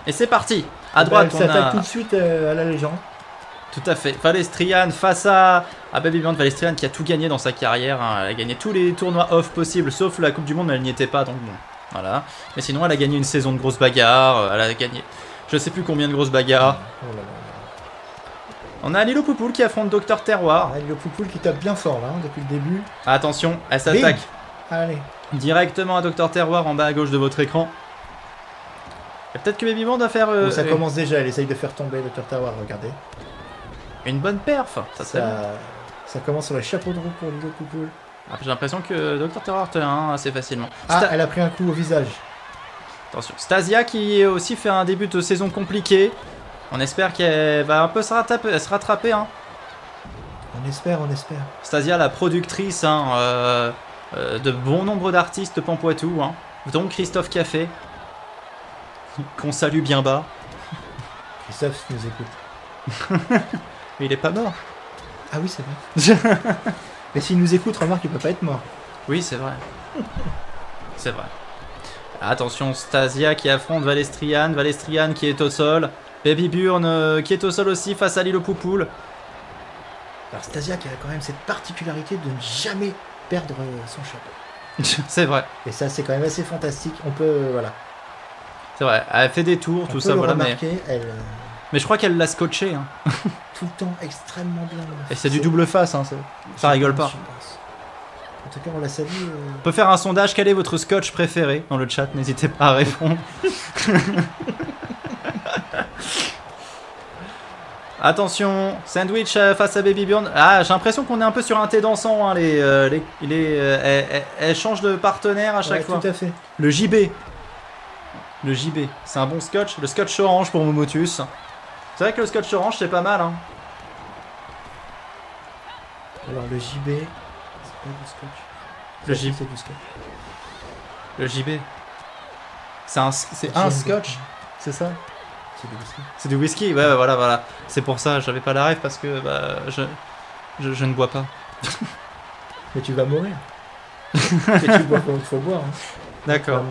Et c'est parti. À droite, on s'attaque tout de suite à la légende. Tout à fait. Valestrian face à Baby Burn. Valestrian qui a tout gagné dans sa carrière. Hein. Elle a gagné tous les tournois off possibles, sauf la Coupe du Monde, mais elle n'y était pas, donc bon. Voilà. Mais sinon, elle a gagné une saison de grosses bagarres. Elle a gagné je sais plus combien de grosses bagarres. Oh là là. On a Lilo Poupoule qui affronte Docteur Terroir. Lilo Poupoule qui tape bien fort là, depuis le début. Attention, elle s'attaque. Allez. Directement à Docteur Terroir en bas à gauche de votre écran. Et peut-être que Baby Burn va faire... Bon, ça commence déjà, elle essaye de faire tomber Docteur Terroir, regardez. Une bonne perf, ça commence sur le chapeau de roue pour Lilo Poupoule. Ah, j'ai l'impression que Docteur Terroir te un assez facilement. Elle a pris un coup au visage. Attention, Stasia qui aussi fait un début de saison compliqué. On espère qu'elle va un peu se rattraper. Hein. On espère. Stasia, la productrice de bon nombre d'artistes de Pampoitou, hein, dont Christophe Café, qu'on salue bien bas. Christophe nous écoute. Mais il est pas mort. Ah oui, c'est vrai. Mais s'il nous écoute, remarque, il peut pas être mort. Oui, c'est vrai. C'est vrai. Attention, Stasia qui affronte Valestrian qui est au sol. Baby Burn qui est au sol aussi face à Lilo Poupoule. Alors Stasia qui a quand même cette particularité de ne jamais perdre son chapeau. C'est vrai. Et ça, c'est quand même assez fantastique. On peut, voilà. C'est vrai, elle fait des tours, tout ça, voilà. Mais je crois qu'elle l'a scotché. Hein. Tout le temps, extrêmement bien. Et c'est du double face, hein, ça rigole pas. En tout cas, on la salue. On peut faire un sondage, quel est votre scotch préféré dans le chat, n'hésitez pas à répondre. Attention, Sandwich face à Baby Bjorn. Ah, j'ai l'impression qu'on est un peu sur un thé dansant. Hein, elle change de partenaire à chaque fois. Tout à fait. Le JB. Le JB. C'est un bon scotch. Le scotch orange pour Momotus. C'est vrai que le scotch orange, c'est pas mal. Hein. Alors, le JB. C'est pas du scotch. Le JB. C'est du scotch. Le JB. C'est un scotch. C'est ça? C'est du whisky. C'est du whisky, ouais, voilà. C'est pour ça, j'avais pas la rêve parce que je ne bois pas. Mais tu vas mourir. Et tu bois quand il faut boire. Hein. D'accord.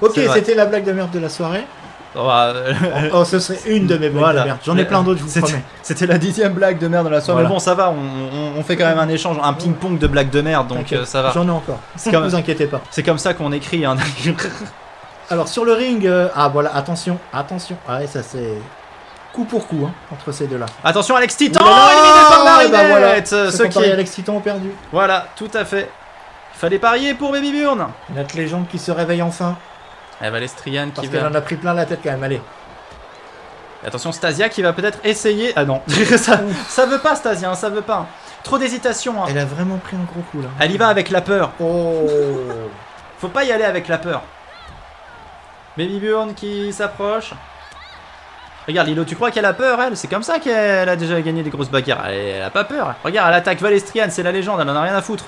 Ok, c'était la blague de merde de la soirée. Ce serait une de mes blagues de merde. J'en ai plein d'autres, je vous promets. C'était la 10e blague de merde de la soirée. Mais bon, ça va, on fait quand même un échange, un ping-pong de blagues de merde, donc ça va. J'en ai encore. Ne vous inquiétez pas. C'est comme ça qu'on écrit. Hein. Alors sur le ring, voilà, attention. Ah ouais, ça c'est coup pour coup hein, entre ces deux-là. Attention, Alex Titan, éliminé par Marinette. Voilà, Alex Titan ont perdu. Voilà, tout à fait. Il fallait parier pour Baby Bjorn. Notre légende qui se réveille enfin. Et Valestrian qui Parce qu'elle en a pris plein la tête quand même, allez. Et attention, Stasia qui va peut-être essayer. Ah non, ça veut pas Stasia, hein, ça veut pas. Trop d'hésitation. Hein. Elle a vraiment pris un gros coup là. Elle y va avec la peur. Oh. Faut pas y aller avec la peur. Baby Bjorn qui s'approche. Regarde Lilo, tu crois qu'elle a peur elle? C'est comme ça qu'elle a déjà gagné des grosses bagarres. Elle a pas peur. Regarde, elle attaque Valestrian, c'est la légende, elle en a rien à foutre.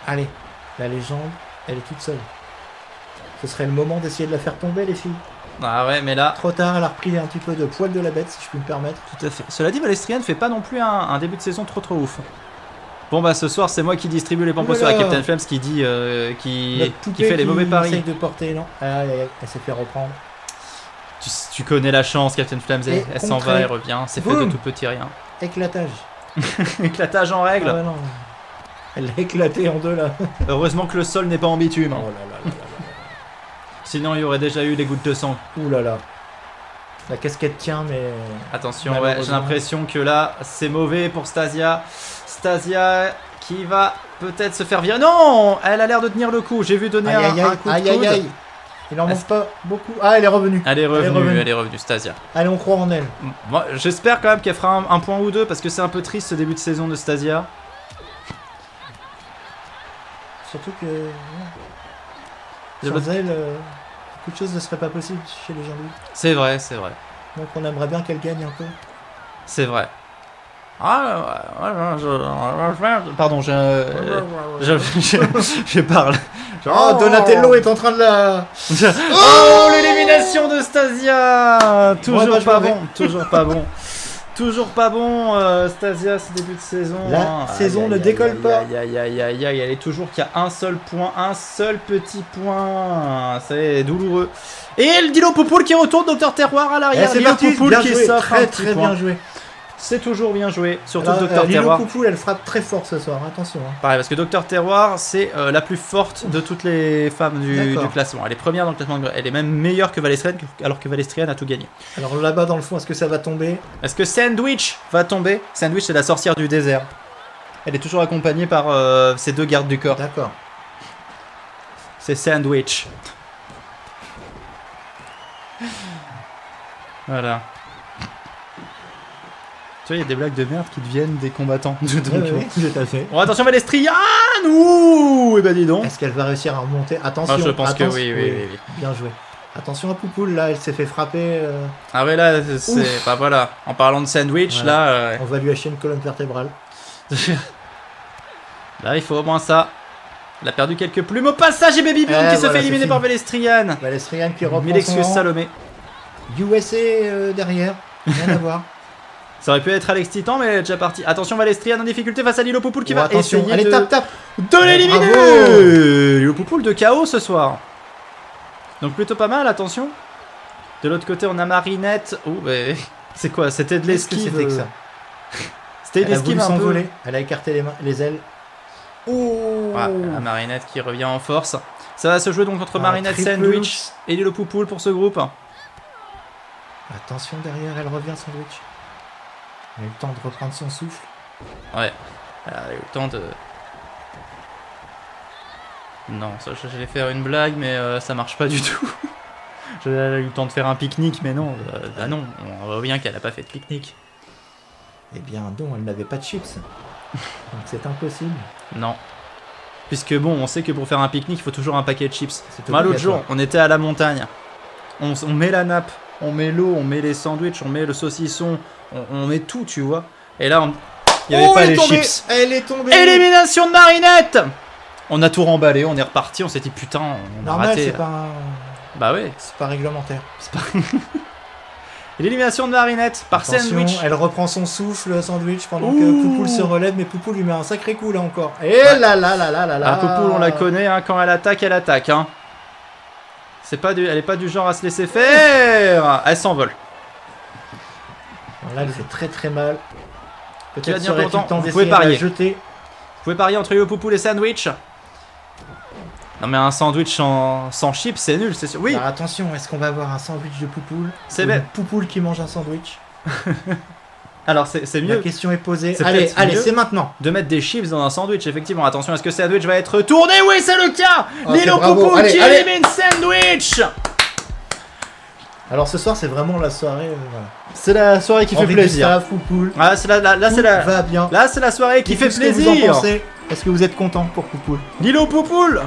Allez, la légende, elle est toute seule. Ce serait le moment d'essayer de la faire tomber les filles. Ah ouais, mais là... Trop tard, elle a repris un petit peu de poil de la bête si je puis me permettre. Tout à fait. Cela dit, Valestrian fait pas non plus un début de saison trop ouf. Bon bah ce soir c'est moi qui distribue les pampos sur la Captain Flames qui dit qui fait les mauvais paris. Essaye de porter, non. Elle s'est fait reprendre. Tu connais la chance, Captain Flames, elle s'en va, elle revient, c'est fait de tout petit rien. Éclatage. Éclatage en règle. Ah bah non. Elle a éclaté en deux là. Heureusement que le sol n'est pas en bitume. Oh là là. Sinon il y aurait déjà eu des gouttes de sang. Ouh là là. La casquette tient mais... Attention, ouais, j'ai l'impression que là c'est mauvais pour Stasia. Stasia qui va peut-être se faire virer. Non, elle a l'air de tenir le coup. J'ai vu donner un coup de coude. Aïe. Il en manque pas beaucoup. Ah, elle est revenue. Elle est revenue, Stasia. Allez, on croit en elle. Moi, j'espère quand même qu'elle fera un point ou deux parce que c'est un peu triste ce début de saison de Stasia. Surtout que... Sans elle, beaucoup de choses ne seraient pas possibles chez les Jean-Louis. C'est vrai. Donc on aimerait bien qu'elle gagne un peu. C'est vrai. Pardon, je parle. Oh, Donatello est en train de la... Oh, l'élimination de Stasia. Toujours pas bon, Stasia, ce début de saison. La saison ne décolle pas. Aïe, elle est toujours qu'à un seul point, un seul petit point. C'est douloureux. Et le Dilo Poupoule qui retourne, Docteur Terroir à l'arrière. C'est parti, Poupoule qui s'offre très bien joué. C'est toujours bien joué, surtout Docteur Terroir. Lilo Poupoule, elle frappe très fort ce soir, attention. Hein. Pareil, parce que Docteur Terroir, c'est la plus forte de toutes les femmes du classement. Elle est première dans le classement, elle est même meilleure que Valestrian, alors que Valestrian a tout gagné. Alors là-bas dans le fond, est-ce que ça va tomber? Est-ce que Sandwich va tomber? Sandwich, c'est la sorcière du désert. Elle est toujours accompagnée par ses deux gardes du corps. D'accord. C'est Sandwich. Voilà. Tu vois, il y a des blagues de merde qui deviennent des combattants. Oui, tout à fait. Bon, attention, Valestrian. Ouh, et ben dis donc. Est-ce qu'elle va réussir à remonter? Attention. Je pense que oui. Bien joué. Attention à Poupoule, là, elle s'est fait frapper. Ah ouais, là, c'est... Bah voilà, en parlant de Sandwich, voilà. Là... On va lui acheter une colonne vertébrale. Là, il faut au moins ça. Elle a perdu quelques plumes au passage et Baby Bjorn qui se fait éliminer par Valestrian. Valestrian qui reprend Mille excuses, Salomé. USA derrière, rien à voir. Ça aurait pu être Alex Titan, mais elle est déjà partie. Attention, Valestrian en difficulté face à Lilo Poupoule qui va essayer allez, tape de l'éliminer. Lilo Poupoule de KO ce soir. Donc plutôt pas mal, attention. De l'autre côté, on a Marinette. Oh, mais c'est quoi? C'était de l'esquive. C'était que ça. C'était de l'esquive un peu. Elle a écarté les ailes. Oh. La Marinette qui revient en force. Ça va se jouer donc entre Marinette, Sandwich et Lilo Poupoule pour ce groupe. Attention derrière, elle revient Sandwich. Elle a eu le temps de reprendre son souffle. Ouais, elle a eu le temps de... Non, ça, j'allais faire une blague, mais ça marche pas du tout. Elle a eu le temps de faire un pique-nique, mais non. Bah non, on voit bien qu'elle a pas fait de pique-nique. Eh bien non, elle n'avait pas de chips. Donc c'est impossible. Non. Puisque bon, on sait que pour faire un pique-nique, il faut toujours un paquet de chips. Moi, l'autre jour, on était à la montagne. On met la nappe, on met l'eau, on met les sandwichs, on met le saucisson, on met tout, tu vois. Et là, il n'y avait pas les chips. Elle est tombée. Élimination de Marinette. On a tout remballé, on est reparti, on s'est dit putain, on a raté. C'est pas un... Bah ouais. C'est pas réglementaire. C'est pas... L'élimination de Marinette par sandwich. Elle reprend son souffle, le sandwich, pendant que Poupoule se relève, mais Poupoule lui met un sacré coup là encore. Et là là là là là là. Ah, Poupoule, on la connaît, hein, quand elle attaque, hein. Elle est pas du genre à se laisser faire. Elle s'envole. Là, elle fait très très mal. Peut-être serait-il temps d'essayer de la jeter. Vous pouvez parier entre Poupoule et sandwich. Non mais un sandwich sans chips, c'est nul, c'est sûr. Oui. Alors attention, est-ce qu'on va avoir un sandwich de Poupoule? C'est bête. Poupoule qui mange un sandwich. Alors c'est mieux. La question est posée. Allez, c'est maintenant. De mettre des chips dans un sandwich, effectivement. Attention, est-ce que sandwich va être tourné? Oui, c'est le cas. Lilo Poupoule qui élimine sandwich. Alors ce soir, c'est vraiment la soirée. Voilà. C'est la soirée qui fait plaisir. Poupoule. Ah, c'est là c'est la. Va bien. Là, c'est la soirée qui fait plaisir. Qu'est-ce que vous en pensez? Est-ce que vous êtes content pour Poupoule? Lilo Poupoule.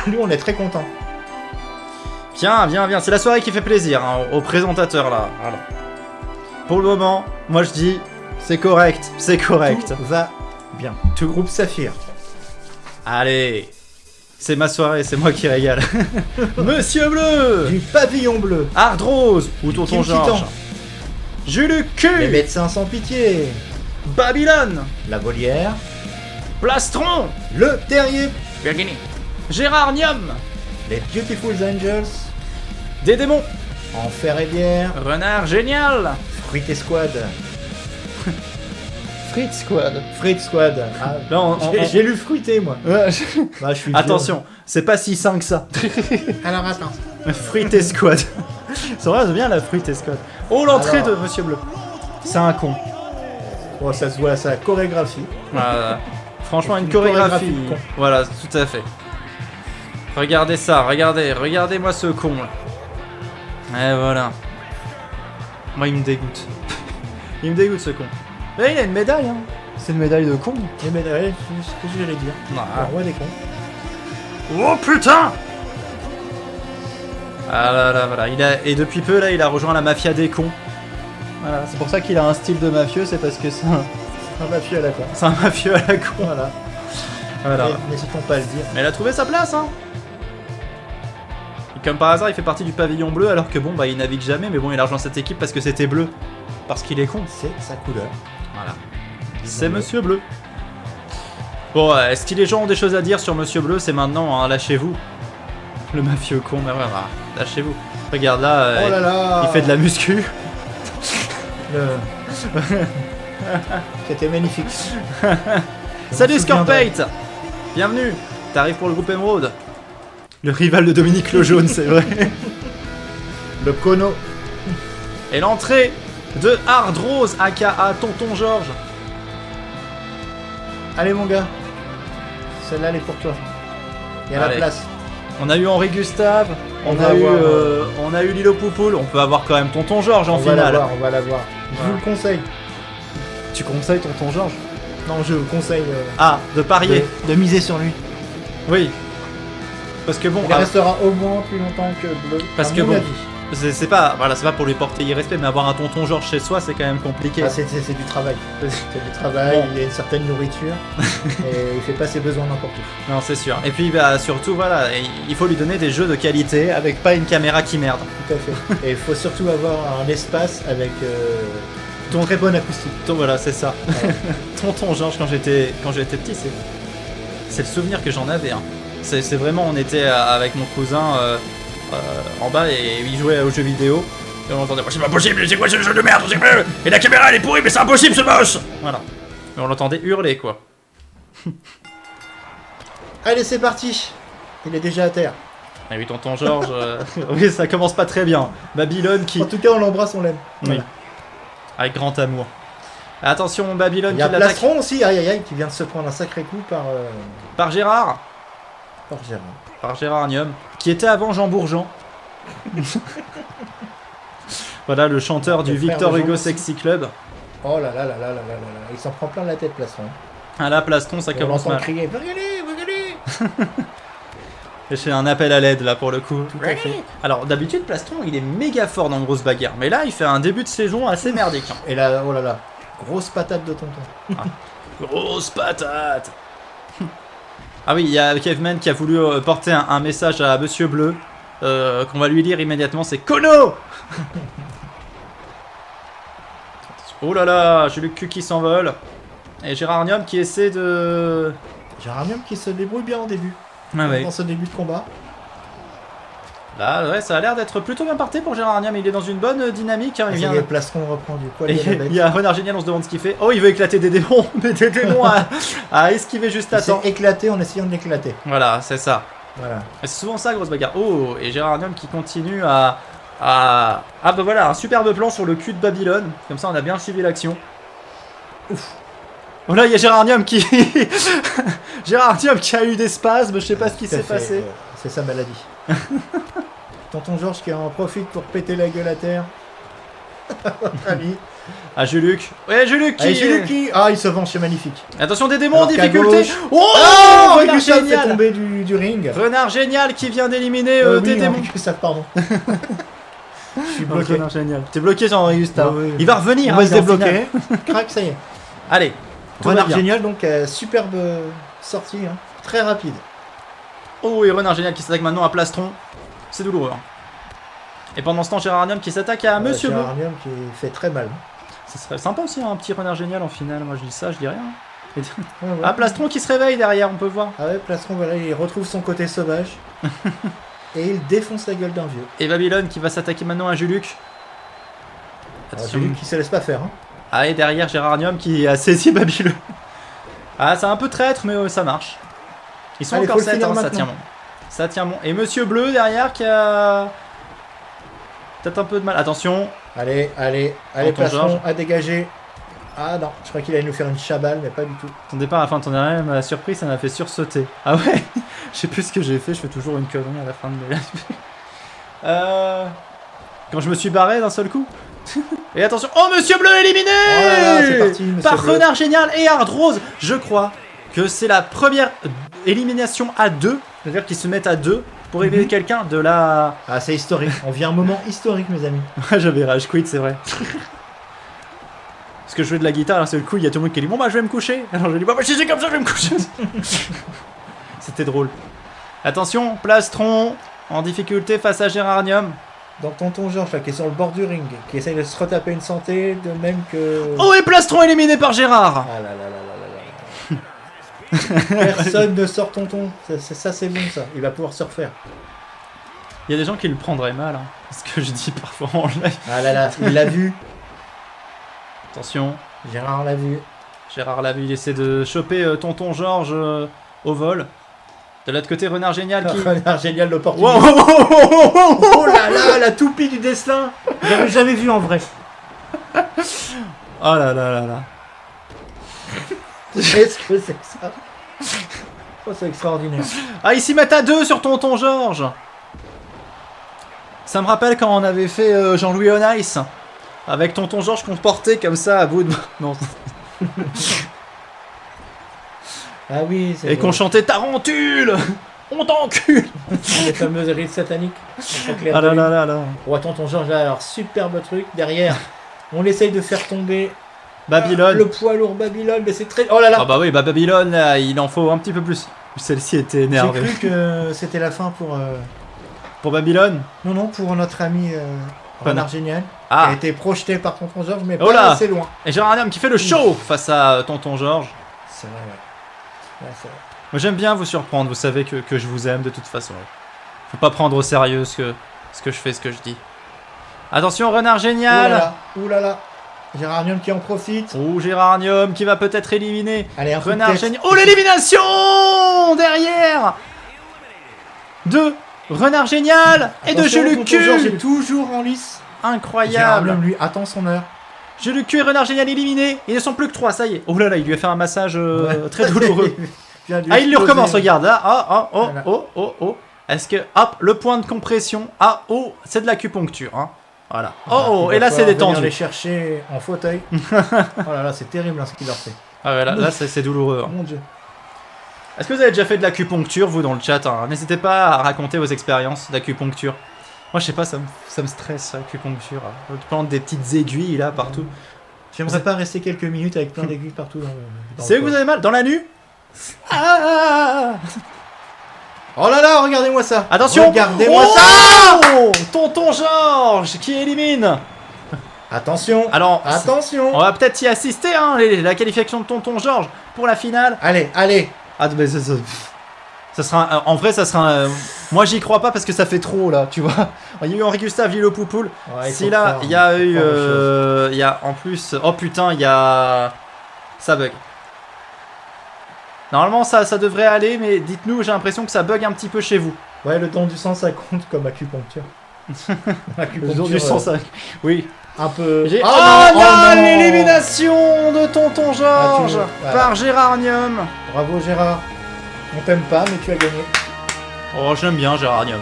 Nous, on est très contents. Bien. C'est la soirée qui fait plaisir hein, au présentateur là. Voilà. Pour le moment, moi je dis, c'est correct. Tout va bien. Tout groupe Saphir. Allez, c'est ma soirée, c'est moi qui régale. Monsieur Bleu. Du pavillon bleu. Ardrose ou Tonton Georges. Jules Q. Les médecins sans pitié. Babylone. La volière. Plastron. Le terrier. Virginie. Gérard Nium. Les Beautiful Angels. Des démons. Enfer et bière. Renard génial. Fruit Squad. Fritz Squad. Ah, j'ai lu fruité moi. Ouais. Bah, je suis attention, c'est pas si sain que ça. Alors attends. Fruit Squad. Ça va bien la Fruit Squad. Oh l'entrée de Monsieur Bleu. C'est un con. Bon, ça se voit à sa chorégraphie. Franchement une chorégraphie. Voilà, tout à fait. Regardez ça, regardez-moi ce con là. Et voilà. Moi il me dégoûte. Il me dégoûte ce con. Mais il a une médaille hein. C'est une médaille de con. Une médaille, c'est ce que j'allais dire. Le roi des cons. Oh putain. Ah là là voilà. Et depuis peu là il a rejoint la mafia des cons. Voilà, c'est pour ça qu'il a un style de mafieux, c'est parce que c'est un mafieux à la con. C'est un mafieux à la con. Voilà. N'hésitons pas à le dire. Mais il a trouvé sa place hein. Comme par hasard, il fait partie du pavillon bleu alors que bon, bah il navigue jamais, mais bon, il a rejoint cette équipe parce que c'était bleu. Parce qu'il est con. C'est sa couleur. Voilà. C'est Monsieur Bleu. Bon, est-ce que les gens ont des choses à dire sur Monsieur Bleu? C'est maintenant, hein, lâchez-vous. Le mafieux con, mais voilà, lâchez-vous. Regarde là, oh là là, il fait de la muscu. C'était magnifique. Salut Scorpate. Bienvenue. T'arrives pour le groupe Emeraude. Le rival de Dominique Le Jaune, c'est vrai. Le Kono. Et l'entrée de Hard Rose, aka Tonton Georges. Allez mon gars. Celle-là, elle est pour toi. Il y a la place. On a eu Henri Gustave, on a eu Lilo Poupoule, on peut avoir quand même Tonton Georges en finale. On va la voir. Je vous le conseille. Tu conseilles Tonton Georges? Non, je vous conseille de parier. De miser sur lui. Oui. Parce que bon, il restera au moins plus longtemps que Bleu. Parce que bon, c'est pas pour lui porter irrespect, mais avoir un Tonton Georges chez soi, c'est quand même compliqué. Ah, c'est du travail. C'est du travail, bon. Il y a une certaine nourriture, et il fait pas ses besoins n'importe où. Non, c'est sûr. Et puis surtout, voilà, il faut lui donner des jeux de qualité avec pas une caméra qui merde. Tout à fait. Et il faut surtout avoir un espace avec une très bonne acoustique. Donc voilà, c'est ça. Ouais. Tonton Georges, quand j'étais petit, c'est le souvenir que j'en avais. Hein. C'est vraiment, on était avec mon cousin en bas et il jouait aux jeux vidéo. Et on entendait, c'est pas possible, c'est quoi ce jeu de merde, et la caméra elle est pourrie, mais c'est impossible ce boss. Voilà. Et on l'entendait hurler quoi. Allez, c'est parti. Il est déjà à terre. Ah oui, Tonton Georges, oui, ça commence pas très bien. Babylone qui... En tout cas, on l'embrasse, on l'aime. Voilà. Oui. Avec grand amour. Attention, Babylone qui l'attaque. Il y a Plastron aussi, aïe, qui vient de se prendre un sacré coup par Gérard. Par Gérard. Par Gérard Nium, qui était avant Jean Bourgeon. Voilà le chanteur du Victor Hugo Sexy Club. Oh là là là là là là là là. Il s'en prend plein la tête, Plastron. Ah là, Plastron, ça commence mal. Crier, regardez. Et c'est un appel à l'aide là pour le coup. Tout à fait. Alors d'habitude, Plastron, il est méga fort dans Grosse Bagarre. Mais là, il fait un début de saison assez merdique. Hein. Et là, oh là là. Grosse patate de tonton. Ah. Grosse patate. Ah oui, il y a Caveman qui a voulu porter un message à Monsieur Bleu. Qu'on va lui lire immédiatement, c'est Kono. Oh là là, j'ai le cul qui s'envole. Et Gérarnium qui essaie de... Gérarnium qui se débrouille bien au début. Ah ouais. Dans ce début de combat. Là, ouais, ça a l'air d'être plutôt bien parti pour Gérarnium. Il est dans une bonne dynamique. Hein. Il Plastron reprend du poil. Il y a Renard Génial, on se demande ce qu'il fait. Oh, il veut éclater des démons. Mais des démons à esquiver juste à temps. Il s'est éclaté en essayant de l'éclater. Voilà, c'est ça. Voilà. C'est souvent ça, Grosse Bagarre. Oh, et Gérarnium qui continue à... Ah bah voilà, un superbe plan sur le cul de Babylone. Comme ça, on a bien suivi l'action. Ouf. Oh là, il y a Gérarnium qui... Gérarnium qui a eu des spasmes, je sais pas ce qui s'est passé. C'est sa maladie. Tonton Georges qui en profite pour péter la gueule à terre. Ah, Juluc. Ouais, Juluc qui... Juluc qui... Ah, il se venge, c'est magnifique. Attention, des démons en difficulté. Gauche... Oh, Renard Génial fait tomber du ring. Renard Génial qui vient d'éliminer des démons. Pardon. Je suis bloqué. Renard Génial. T'es bloqué sur Henri Gustave. Oui. Il va revenir. On va se débloquer. Crac, ça y est. Allez. Renard Génial, donc superbe sortie. Hein. Très rapide. Oh, et Renard Génial qui s'attaque maintenant à Plastron. C'est douloureux. Hein. Et pendant ce temps, Gérarnium qui s'attaque à Monsieur Bleu. Gérarnium qui fait très mal. Ça serait sympa aussi, hein, un petit Renard Génial en finale. Moi, je dis ça, je dis rien. Et... Ah, Plastron qui se réveille derrière, on peut voir. Ah ouais, Plastron, voilà, il retrouve son côté sauvage. Et il défonce la gueule d'un vieux. Et Babylone qui va s'attaquer maintenant à Juluc. Juluc qui se laisse pas faire. Hein. Ah, et derrière Gérarnium qui a saisi Babylone. Ah, c'est un peu traître, mais ça marche. Ils sont encore 7, hein, ça tient bon. Ça tient bon. Et Monsieur Bleu derrière qui a... peut-être un peu de mal. Attention. Allez, Plastron à dégager. Ah non, je crois qu'il allait nous faire une chabale, mais pas du tout. Ton départ à la fin de ton arrêt m'a surpris, ça m'a fait sursauter. Ah ouais. Je sais plus ce que j'ai fait, je fais toujours une connerie à la fin de mes lives. Quand je me suis barré d'un seul coup. Et attention. Oh, Monsieur Bleu éliminé. Oh là là, c'est parti, par Renard Génial et Hard Rose. Je crois que c'est la première élimination à deux. C'est-à-dire qu'ils se mettent à deux pour éliminer quelqu'un de la... Ah, c'est historique. On vit un moment historique, mes amis. J'avais rage quit, c'est vrai. Parce que je jouais de la guitare, d'un seul coup, il y a tout le monde qui dit bon bah je vais me coucher. Alors je dis bah si c'est comme ça, je vais me coucher. C'était drôle. Attention, Plastron en difficulté face à Gérarnium. Donc Tonton Georges là, qui est sur le bord du ring, qui essaye de se retaper une santé, de même que... Oh, et Plastron éliminé par Gérard. Ah là là là là là là. Personne ne sort Tonton. Ça c'est bon ça. Il va pouvoir se refaire. Il y a des gens qui le prendraient mal, hein, ce que je dis parfois en live. Ah là là, il l'a vu. Attention. Gérard l'a vu. Gérard l'a vu, il essaie de choper Tonton Georges au vol. De l'autre côté, Renard Génial qui... Renard Génial, l'opportunité. Oh là là, la toupie du destin. J'avais jamais vu en vrai. Oh là là là là. Qu'est-ce que c'est que ça? Oh, c'est extraordinaire. Ah, ils s'y mettent à deux sur Tonton Georges. Ça me rappelle quand on avait fait Jean-Louis on Ice. Avec Tonton Georges qu'on portait comme ça à bout de... Non. Ah oui, c'est... Et qu'on chantait Tarentule. On t'encule. Les fameuses rites sataniques. Ah là là là là. Oh, Tonton Georges, là, alors superbe truc. Derrière, on essaye de faire tomber... Babylone. Le poids lourd Babylone, mais c'est très... Oh là là. Ah bah oui, bah Babylone, là, il en faut un petit peu plus. Celle-ci était énervée. J'ai cru que c'était la fin pour... Pour Babylone? Non, pour notre ami Renard Génial. Ah. Qui a été projeté par Tonton Georges, mais oh pas assez loin. Et Gérardium qui fait le show face à Tonton Georges. C'est vrai, ouais. C'est vrai. Moi j'aime bien vous surprendre, vous savez que je vous aime de toute façon. Faut pas prendre au sérieux ce que je fais, ce que je dis. Attention, Renard Génial. Ouh là là. Gérardium qui en profite. Oh, Gérardium qui va peut-être éliminer. Allez, Renard Génial. Oh, l'élimination derrière de Renard Génial et de Je le cul. Georges est toujours en lice. Incroyable. Gérardium, lui, attend son heure. Je le cul et Renard Génial éliminés. Il ne sont plus que 3, ça y est. Oh là là, il lui a fait un massage très douloureux. Ah, il lui recommence, regarde. Là. Oh. Est-ce que... Hop, le point de compression. Ah, oh, c'est de l'acupuncture. Hein. Voilà. Oh, et là, c'est détendu. Les chercher en fauteuil. Oh là là, c'est terrible hein, ce qu'il leur fait. Ah ouais, là c'est douloureux. Hein. Mon Dieu. Est-ce que vous avez déjà fait de l'acupuncture, vous, dans le chat hein? N'hésitez pas à raconter vos expériences d'acupuncture. Moi, je sais pas, ça me stresse, l'acupuncture. Hein. Prendre des petites aiguilles, là, partout. J'aimerais pas rester quelques minutes avec plein d'aiguilles partout dans le... C'est où que vous avez mal? Dans la nuque? Ah! Oh là là, regardez-moi ça. Attention. Regardez-moi ça. Tonton Georges qui élimine. Attention. Alors, attention. On va peut-être y assister, hein, la qualification de Tonton Georges pour la finale. Allez, allez. Ah, mais ça sera en vrai, ça sera moi, j'y crois pas parce que ça fait trop, là, tu vois. Il y a eu Henri Gustave, Lilo Poupoule. Ouais, si là, il y a eu... il y a en plus... Oh putain, il y a... Ça bug. Normalement, ça devrait aller, mais dites-nous, j'ai l'impression que ça bug un petit peu chez vous. Ouais, le don du sang, ça compte comme acupuncture. Le don du sang, ça... Oui. Un peu... Oh, l'élimination de Tonton Georges par Gérarnium. Bravo Gérard. On t'aime pas, mais tu as gagné. Oh, j'aime bien Gérarnium.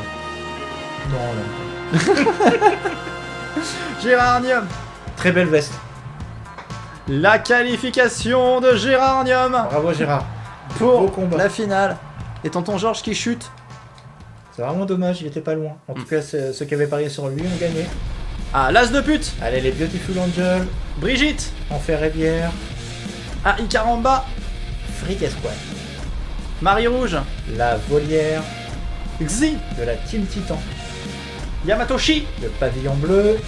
Non. Gérarnium. Très belle veste. La qualification de Gérarnium. Bravo Gérard. Pour la finale. Et Tonton Georges qui chute. C'est vraiment dommage, il était pas loin. En tout cas, ceux qui avaient parié sur lui ont gagné. Ah, l'as de pute. Allez, les Beautiful Angels. Brigitte. Enfer et bière. Ah, Icaramba. Frick Esquire. Marie Rouge. La Volière. Xi. De la Team Titan. Yamatoshi. Le Pavillon Bleu.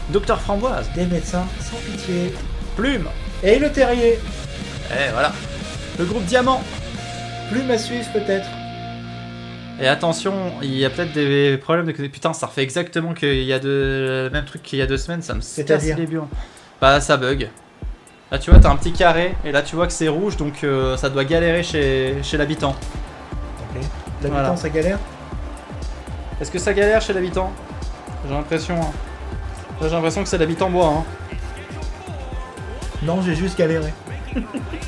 Docteur Framboise. Des médecins sans pitié. Plume. Et le Terrier. Et voilà. Le groupe Diamant. Plume à suivre peut-être. Et attention, il y a peut-être des problèmes de... Putain, ça refait exactement qu'il y a le même truc qu'il y a 2 semaines, ça me casse les burnes. Bah, ça bug. Là, tu vois, t'as un petit carré, et là, tu vois que c'est rouge, donc ça doit galérer chez l'habitant. Ok. L'habitant, ça galère? Est-ce que ça galère chez l'habitant? J'ai l'impression. Hein. Là, j'ai l'impression que c'est l'habitant bois. Hein. Non, j'ai juste galéré.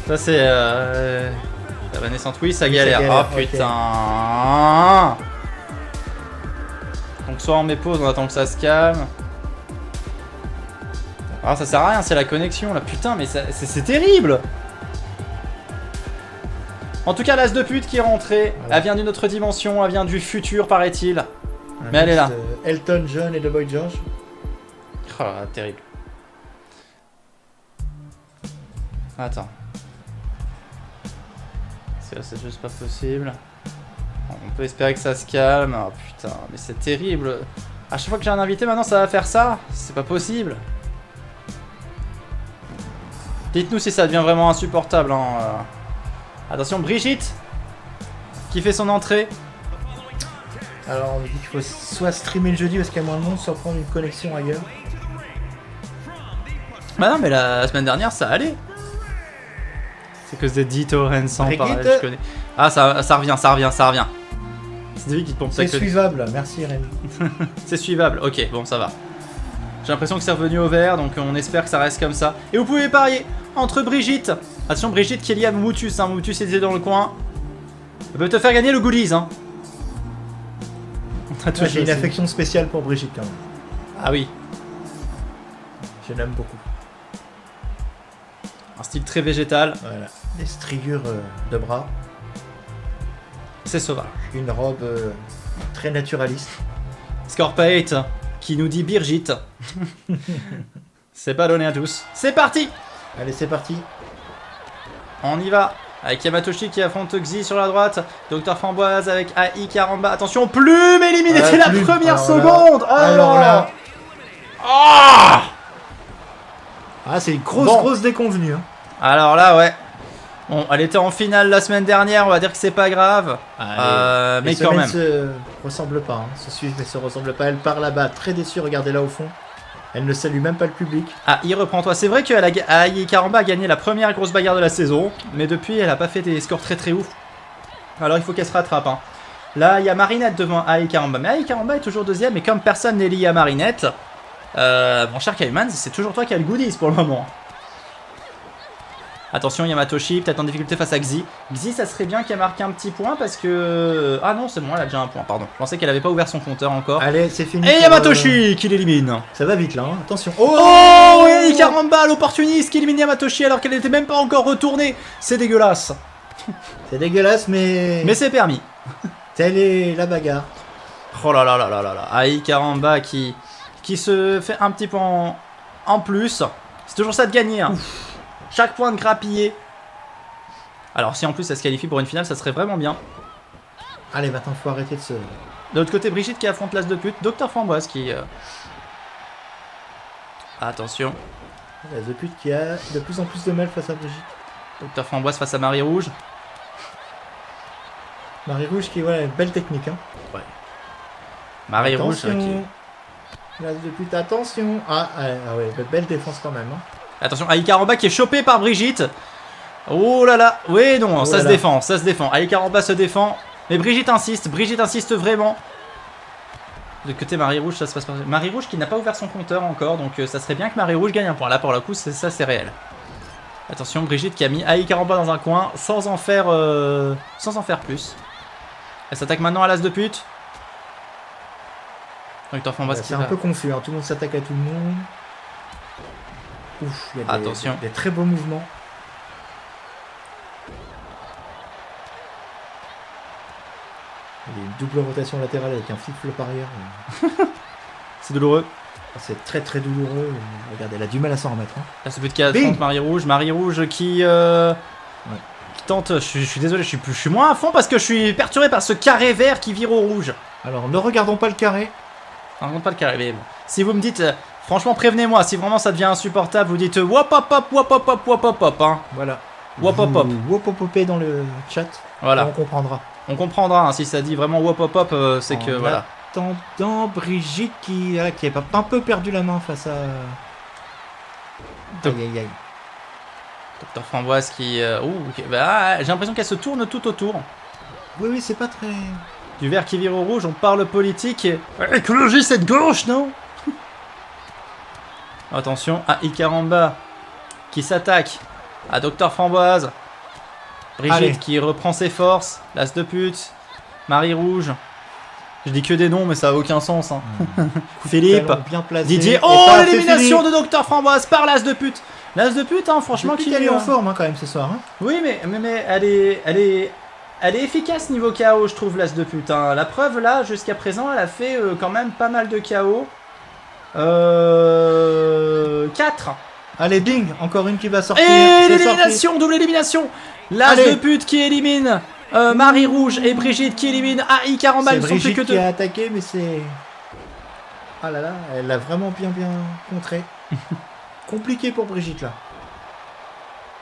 Ça, c'est... La Vanessante, oui, ça galère. Oh putain. Okay. Donc soit on met pause, on attend que ça se calme. Ah, ça sert à rien, c'est la connexion là. Putain, mais c'est terrible. En tout cas, l'as de pute qui est rentrée, voilà. Elle vient d'une autre dimension, elle vient du futur, paraît-il. Mais elle est là. Elton John et The Boy George. Oh, terrible. Attends. C'est juste pas possible. On peut espérer que ça se calme. Oh putain, mais c'est terrible. À chaque fois que j'ai un invité, maintenant ça va faire ça. C'est pas possible. Dites-nous si ça devient vraiment insupportable. Hein. Attention, Brigitte qui fait son entrée. Alors on dit qu'il faut soit streamer le jeudi parce qu'il y a moins de monde, soit prendre une connexion ailleurs. Bah non, mais la semaine dernière ça allait. C'est que c'est dit torrent sans pareil, je connais. Ah, ça revient. C'est lui qui te pompe ça. C'est suivable, merci Rémi. C'est suivable, ok, bon, ça va. J'ai l'impression que c'est revenu au vert, donc on espère que ça reste comme ça. Et vous pouvez parier entre Brigitte. Attention, Brigitte qui est liée à Moutus, hein. Moutus était dans le coin. Elle peut te faire gagner le goodies, hein. J'ai une affection spéciale pour Brigitte quand même. Ah oui. Je l'aime beaucoup. Un style très végétal. Voilà. Des striures de bras. C'est sauvage. Une robe très naturaliste. Scorpate qui nous dit Brigitte. C'est pas donné à tous. C'est parti. Allez, c'est parti. On y va. Avec Yamatoshi qui affronte Xi sur la droite. Docteur Framboise avec AI Caramba. Attention, Plume éliminée dès la première seconde. Alors là. Oh, ah, c'est une grosse déconvenue. Hein. Alors là, ouais. Bon, elle était en finale la semaine dernière, on va dire que c'est pas grave. Mais quand même. Se ressemblent pas, hein. Se suivent mais se ressemblent pas. Elle part là-bas, très déçue, regardez là au fond. Elle ne salue même pas le public. Ah, reprends-toi. C'est vrai qu'Ai Caramba a gagné la première grosse bagarre de la saison, mais depuis, elle a pas fait des scores très ouf. Alors il faut qu'elle se rattrape. Hein. Là, il y a Marinette devant Ai Caramba. Mais Ai Caramba est toujours deuxième, et comme personne n'est lié à Marinette, mon cher Caimans, c'est toujours toi qui as le goodies pour le moment. Attention, Yamatoshi, peut-être en difficulté face à Xi. Xi, ça serait bien qu'elle marque un petit point parce que... Ah non, c'est bon, elle a déjà un point, pardon. Je pensais qu'elle avait pas ouvert son compteur encore. Allez, c'est fini. Et Yamatoshi qui l'élimine. Ça va vite là, hein. Attention. Oh, et Karamba, l'opportuniste qui élimine Yamatoshi alors qu'elle n'était même pas encore retournée. C'est dégueulasse. C'est dégueulasse, mais... Mais c'est permis. Telle est la bagarre. Oh là là là là là là. Ai Karamba qui se fait un petit point en plus. C'est toujours ça de gagner. Hein. Chaque point de grappiller. Alors si en plus elle se qualifie pour une finale, ça serait vraiment bien. Allez, maintenant faut arrêter de se... De l'autre côté, Brigitte qui affronte l'as de pute. Docteur Framboise qui... Attention. L'as de pute qui a de plus en plus de mal face à Brigitte. Docteur Framboise face à Marie Rouge. Marie Rouge qui, voilà, une belle technique. Hein. Ouais. Marie Rouge qui... L'as de pute, attention. Ah ouais, belle défense quand même. Hein. Attention, Ai Karamba qui est chopé par Brigitte. Oh là là. Oui, non, oh ça se défend, ça se défend. Ai Karamba se défend. Mais Brigitte insiste vraiment. De côté Marie Rouge, ça se passe pas. Marie Rouge qui n'a pas ouvert son compteur encore, donc ça serait bien que Marie Rouge gagne un point. Là, pour le coup, ça c'est réel. Attention, Brigitte qui a mis Ai Karamba dans un coin sans en faire plus. Elle s'attaque maintenant à l'as de pute. C'est un peu confus, hein. Tout le monde s'attaque à tout le monde. Ouf, il y a des très beaux mouvements. Il y a une double rotation latérale avec un flip-flop arrière. C'est douloureux. C'est très très douloureux. Regardez, elle a du mal à s'en remettre. Hein. Là, c'est plus de cas contre Marie Rouge. Marie Rouge qui tente. Je suis désolé, je suis moins à fond parce que je suis perturbé par ce carré vert qui vire au rouge. Alors, ne regardons pas le carré. Ne regardons pas le carré. Mais bon. Si vous me dites, franchement, prévenez-moi. Si vraiment ça devient insupportable, vous dites wop hop hop wop hop hop wop hop hop. Hein. Voilà. Wop hop hop. Wop hop hop dans le chat. Voilà. On comprendra. On comprendra hein, si ça dit vraiment wop hop hop, c'est que voilà. Attendant Brigitte qui a un peu perdu la main face à... Aïe. Docteur Framboise qui... okay. Bah, j'ai l'impression qu'elle se tourne tout autour. Oui, c'est pas très... Du vert qui vire au rouge, on parle politique. Écologie, c'est de gauche, non? Attention à Ai Karamba qui s'attaque à Docteur Framboise. Brigitte qui reprend ses forces. L'as de pute. Marie Rouge. Je dis que des noms, mais ça a aucun sens. Hein. Philippe. Bien placé. Didier. Oh, l'élimination de Docteur Framboise par l'as de pute. L'as de pute, hein, franchement, qui est en forme hein, quand même ce soir. Hein. Oui, mais elle est efficace niveau KO, je trouve, l'as de pute. Hein. La preuve, là, jusqu'à présent, elle a fait quand même pas mal de KO. 4. Allez, bing, encore une qui va sortir. Et l'élimination, double élimination. L'as de pute qui élimine Marie Rouge et Brigitte qui élimine Ai Karamba. C'est Brigitte qui a attaqué, mais c'est... Ah là là, elle l'a vraiment bien contré. Compliqué pour Brigitte là.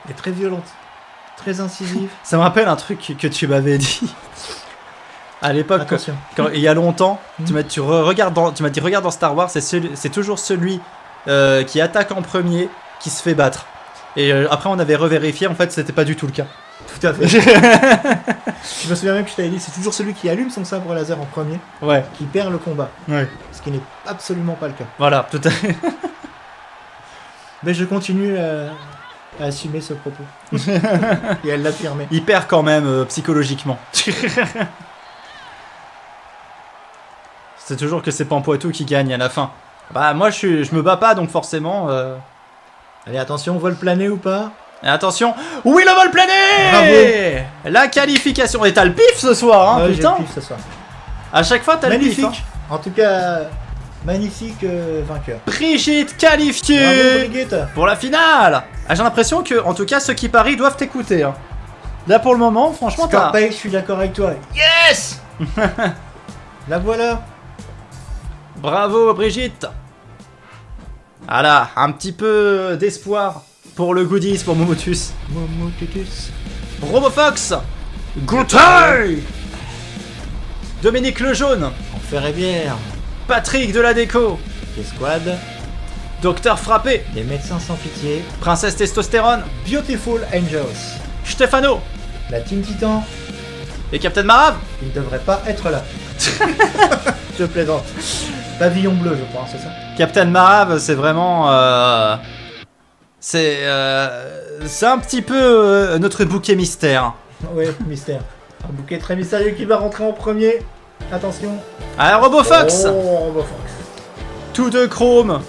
Elle est très violente, très incisive. Ça me rappelle un truc que tu m'avais dit. À l'époque, il y a longtemps, tu m'as dit regarde dans Star Wars, c'est toujours celui qui attaque en premier qui se fait battre. Et après on avait revérifié, en fait c'était pas du tout le cas. Tout à fait. Je me souviens même que je t'avais dit, c'est toujours celui qui allume son sabre laser en premier qui perd le combat. Ouais. Ce qui n'est absolument pas le cas. Voilà, tout à fait. Mais je continue à assumer ce propos. Et elle l'affirmait. Il perd quand même psychologiquement. C'est toujours que c'est Pampoitou qui gagne à la fin. Bah moi je me bats pas donc forcément... Allez attention, vol plané ou pas? Et attention, oui le vol plané. Bravo. La qualification. Et t'as le pif ce soir, hein, putain. J'ai le pif ce soir. À chaque fois t'as le pif. Magnifique. En tout cas, magnifique vainqueur. Brigitte qualifiée. Bravo Brigitte. Pour la finale. Ah, j'ai l'impression que, en tout cas, ceux qui parient doivent t'écouter. Hein. Là pour le moment, franchement, Scarpay, je suis d'accord avec toi. Yes. La voilà. Bravo Brigitte. Voilà, un petit peu d'espoir pour le goodies pour Momotus. Robofox. Gouteuil. Dominique Lejaune. Enfer et bière. Patrick de la déco. Esquad. Docteur Frappé. Des médecins sans pitié. Princesse Testostérone. Beautiful Angels. Stefano. La Team Titan. Et Captain Marave. Il ne devrait pas être là. Je plaisante. Pavillon bleu, je crois, c'est ça. Captain Marave, c'est vraiment... C'est un petit peu notre bouquet mystère. Oui, mystère. Un bouquet très mystérieux qui va rentrer en premier. Attention. Ah, RoboFox. Oh, RoboFox. Tout de chrome.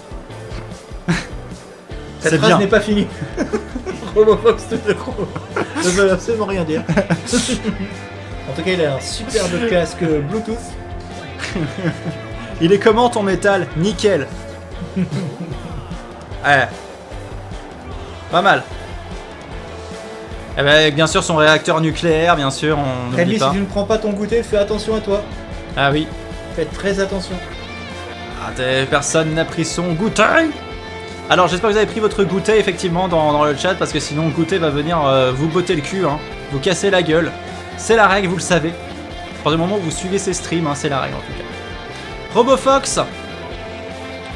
Cette C'est phrase bien. n'est pas finie. RoboFox tout de gros. Ça veut absolument rien dire. En tout cas, il a un superbe casque Bluetooth. Il est comment ton métal? Nickel. Ouais. Pas mal. Eh ben, bien sûr, son réacteur nucléaire, bien sûr, on n'oublie Kelly, si pas. tu ne prends pas ton goûter, fais attention à toi. Ah oui. Fais très attention. Ah, personne n'a pris son goûter. Alors, j'espère que vous avez pris votre goûter, effectivement, dans le chat, parce que sinon, le goûter va venir vous botter le cul, hein, vous casser la gueule. C'est la règle, vous le savez. À partir du moment où vous suivez ces streams, hein, c'est la règle, en tout cas. RoboFox,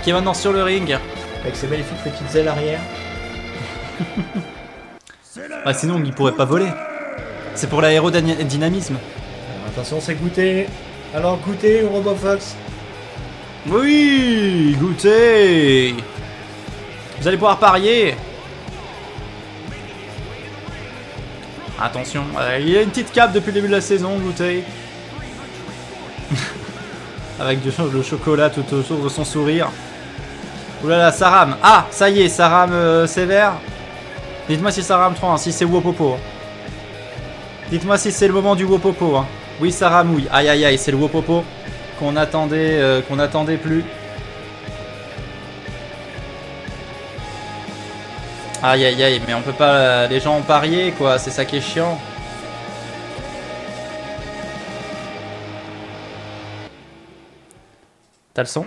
qui est maintenant sur le ring. Avec ses magnifiques petites ailes arrière. Ah, sinon, il pourrait pas voler. C'est pour l'aérodynamisme. Alors, attention, c'est goûter. Alors, goûter ou RoboFox? Oui, goûter. Vous allez pouvoir parier. Attention, il y a une petite cape depuis le début de la saison, goûter. Avec le chocolat tout autour de son sourire. Oulala, ça rame. Ah, ça y est, ça rame sévère. Dites-moi si ça rame trop, hein, si c'est Wopopo. Dites-moi si c'est le moment du Wopopo. Hein. Oui, ça ramouille. Aïe aïe aïe, c'est le Wopopo qu'on attendait plus. Aïe aïe aïe, mais on peut pas. Les gens ont parié quoi, c'est ça qui est chiant. T'as le son?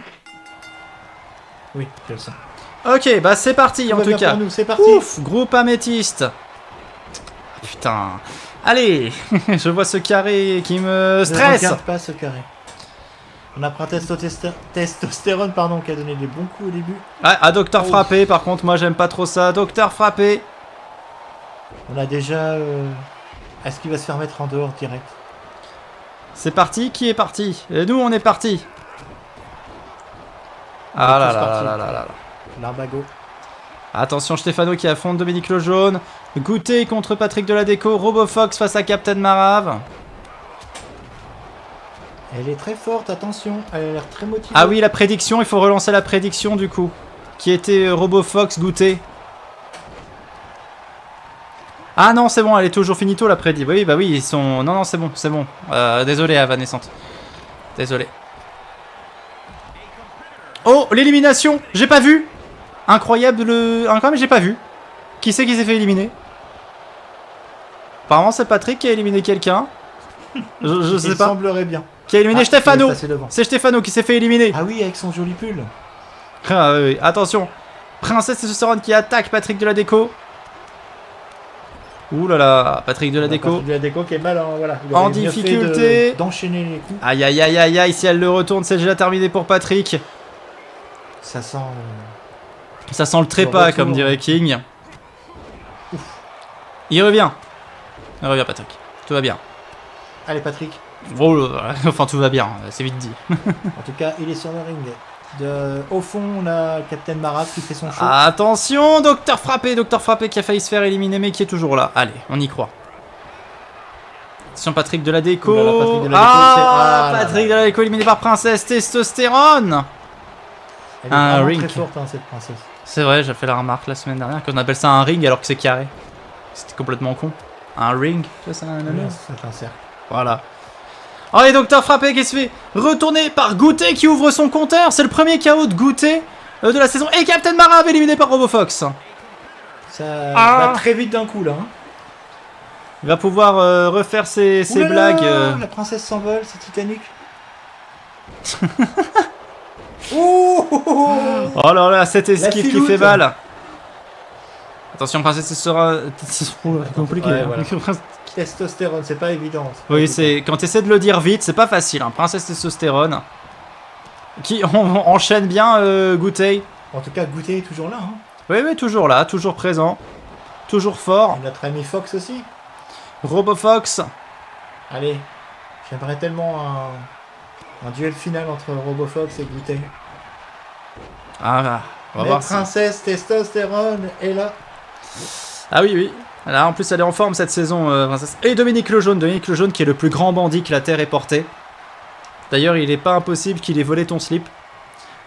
Oui, je le sens. Ok, bah c'est parti en tout cas. Nous, c'est parti. Ouf, groupe améthyste. Putain. Allez, je vois ce carré qui me Ne stresse. regarde pas ce carré. On a pris un testostérone pardon, qui a donné des bons coups au début. Ah, Docteur Oh. Frappé, par contre, moi j'aime pas trop ça. Docteur Frappé. On a déjà... Est-ce qu'il va se faire mettre en dehors direct? C'est parti, qui est parti? Et nous on est parti. On est Ah là tous là partis. là là là là. L'arbago. Attention Stéphano qui affronte Dominique Le Jaune. Goûter contre Patrick Deladeco. RoboFox face à Captain Marave. Elle est très forte, attention. Elle a l'air très motivée. Ah oui, la prédiction, il faut relancer la prédiction du coup. Qui était RoboFox Goûter. Ah non, c'est bon, elle est toujours finito la prédit. Oui, bah oui, ils sont... Non, non, c'est bon, c'est bon. Désolé, Ava naissante. Désolé. Oh, l'élimination. J'ai pas vu. Incroyable Incroyable, mais j'ai pas vu. Qui c'est qui s'est fait éliminer? Apparemment, c'est Patrick qui a éliminé quelqu'un. Je sais Il pas. semblerait bien. Qui a éliminé Ah, Stéphano. il est passé devant. C'est Stéphano qui s'est fait éliminer. Ah oui, avec son joli pull. Ah oui, oui. Attention. Princesse Testostérone qui attaque Patrick Deladeco. Ouh là là, Patrick Deladeco. Patrick Deladeco qui est mal voilà. Il En aurait mieux fait difficulté. d'enchaîner les coups. Aïe aïe aïe aïe aïe, si elle le retourne, c'est déjà terminé pour Patrick. Ça sent... Ça sent le trépas, retour. comme dirait King. Il revient. Il revient, Patrick. Tout va bien. Allez, Patrick. Oh, enfin, tout va bien, c'est vite dit. En tout cas, il est sur le ring. Au fond, on a Captain Marat qui fait son show. Attention, Docteur Frappé qui a failli se faire éliminer, mais qui est toujours là. Allez, on y croit. Attention, Patrick Deladeco. Oulala, Patrick Deladeco, Ah, là, Patrick là. Deladeco éliminé par Princesse Testostérone. Elle est un vraiment ring. très forte, hein, cette princesse. C'est vrai, j'ai fait la remarque la semaine dernière qu'on appelle ça un ring alors que c'est carré. C'était complètement con. Un ring, tu vois, c'est un anneau. C'est un cercle. Voilà. Oh, et Docteur Frappé qui se fait retourner par Goûter qui ouvre son compteur. C'est le premier KO de Goûter de la saison. Et Captain Marave éliminé par RoboFox. Ça Ah. va très vite d'un coup, là. Hein. Il va pouvoir refaire ses Oulala, blagues. La princesse s'envole, c'est Titanic. Ouh, Oh là là, cette esquive qui filoute. fait mal. Attention, Princesse, ce sera compliqué. Ouais, hein. voilà. Testostérone, c'est pas évident. Oui, c'est quand tu essaies de le dire vite, c'est pas facile. Hein. Princesse Testostérone. Qui enchaîne bien Goûter. En tout cas, Goûter est toujours là. Hein. Oui, oui, toujours là, toujours présent. Toujours fort. Et notre ami Fox aussi. RoboFox. Allez, j'aimerais tellement un duel final entre RoboFox et Goûter. Ah, On va Mais voir si... princesse testostérone est là. Ah oui, oui. Là, en plus, elle est en forme cette saison, princesse. Et Dominique Lejaune qui est le plus grand bandit que la Terre ait porté. D'ailleurs, il n'est pas impossible qu'il ait volé ton slip.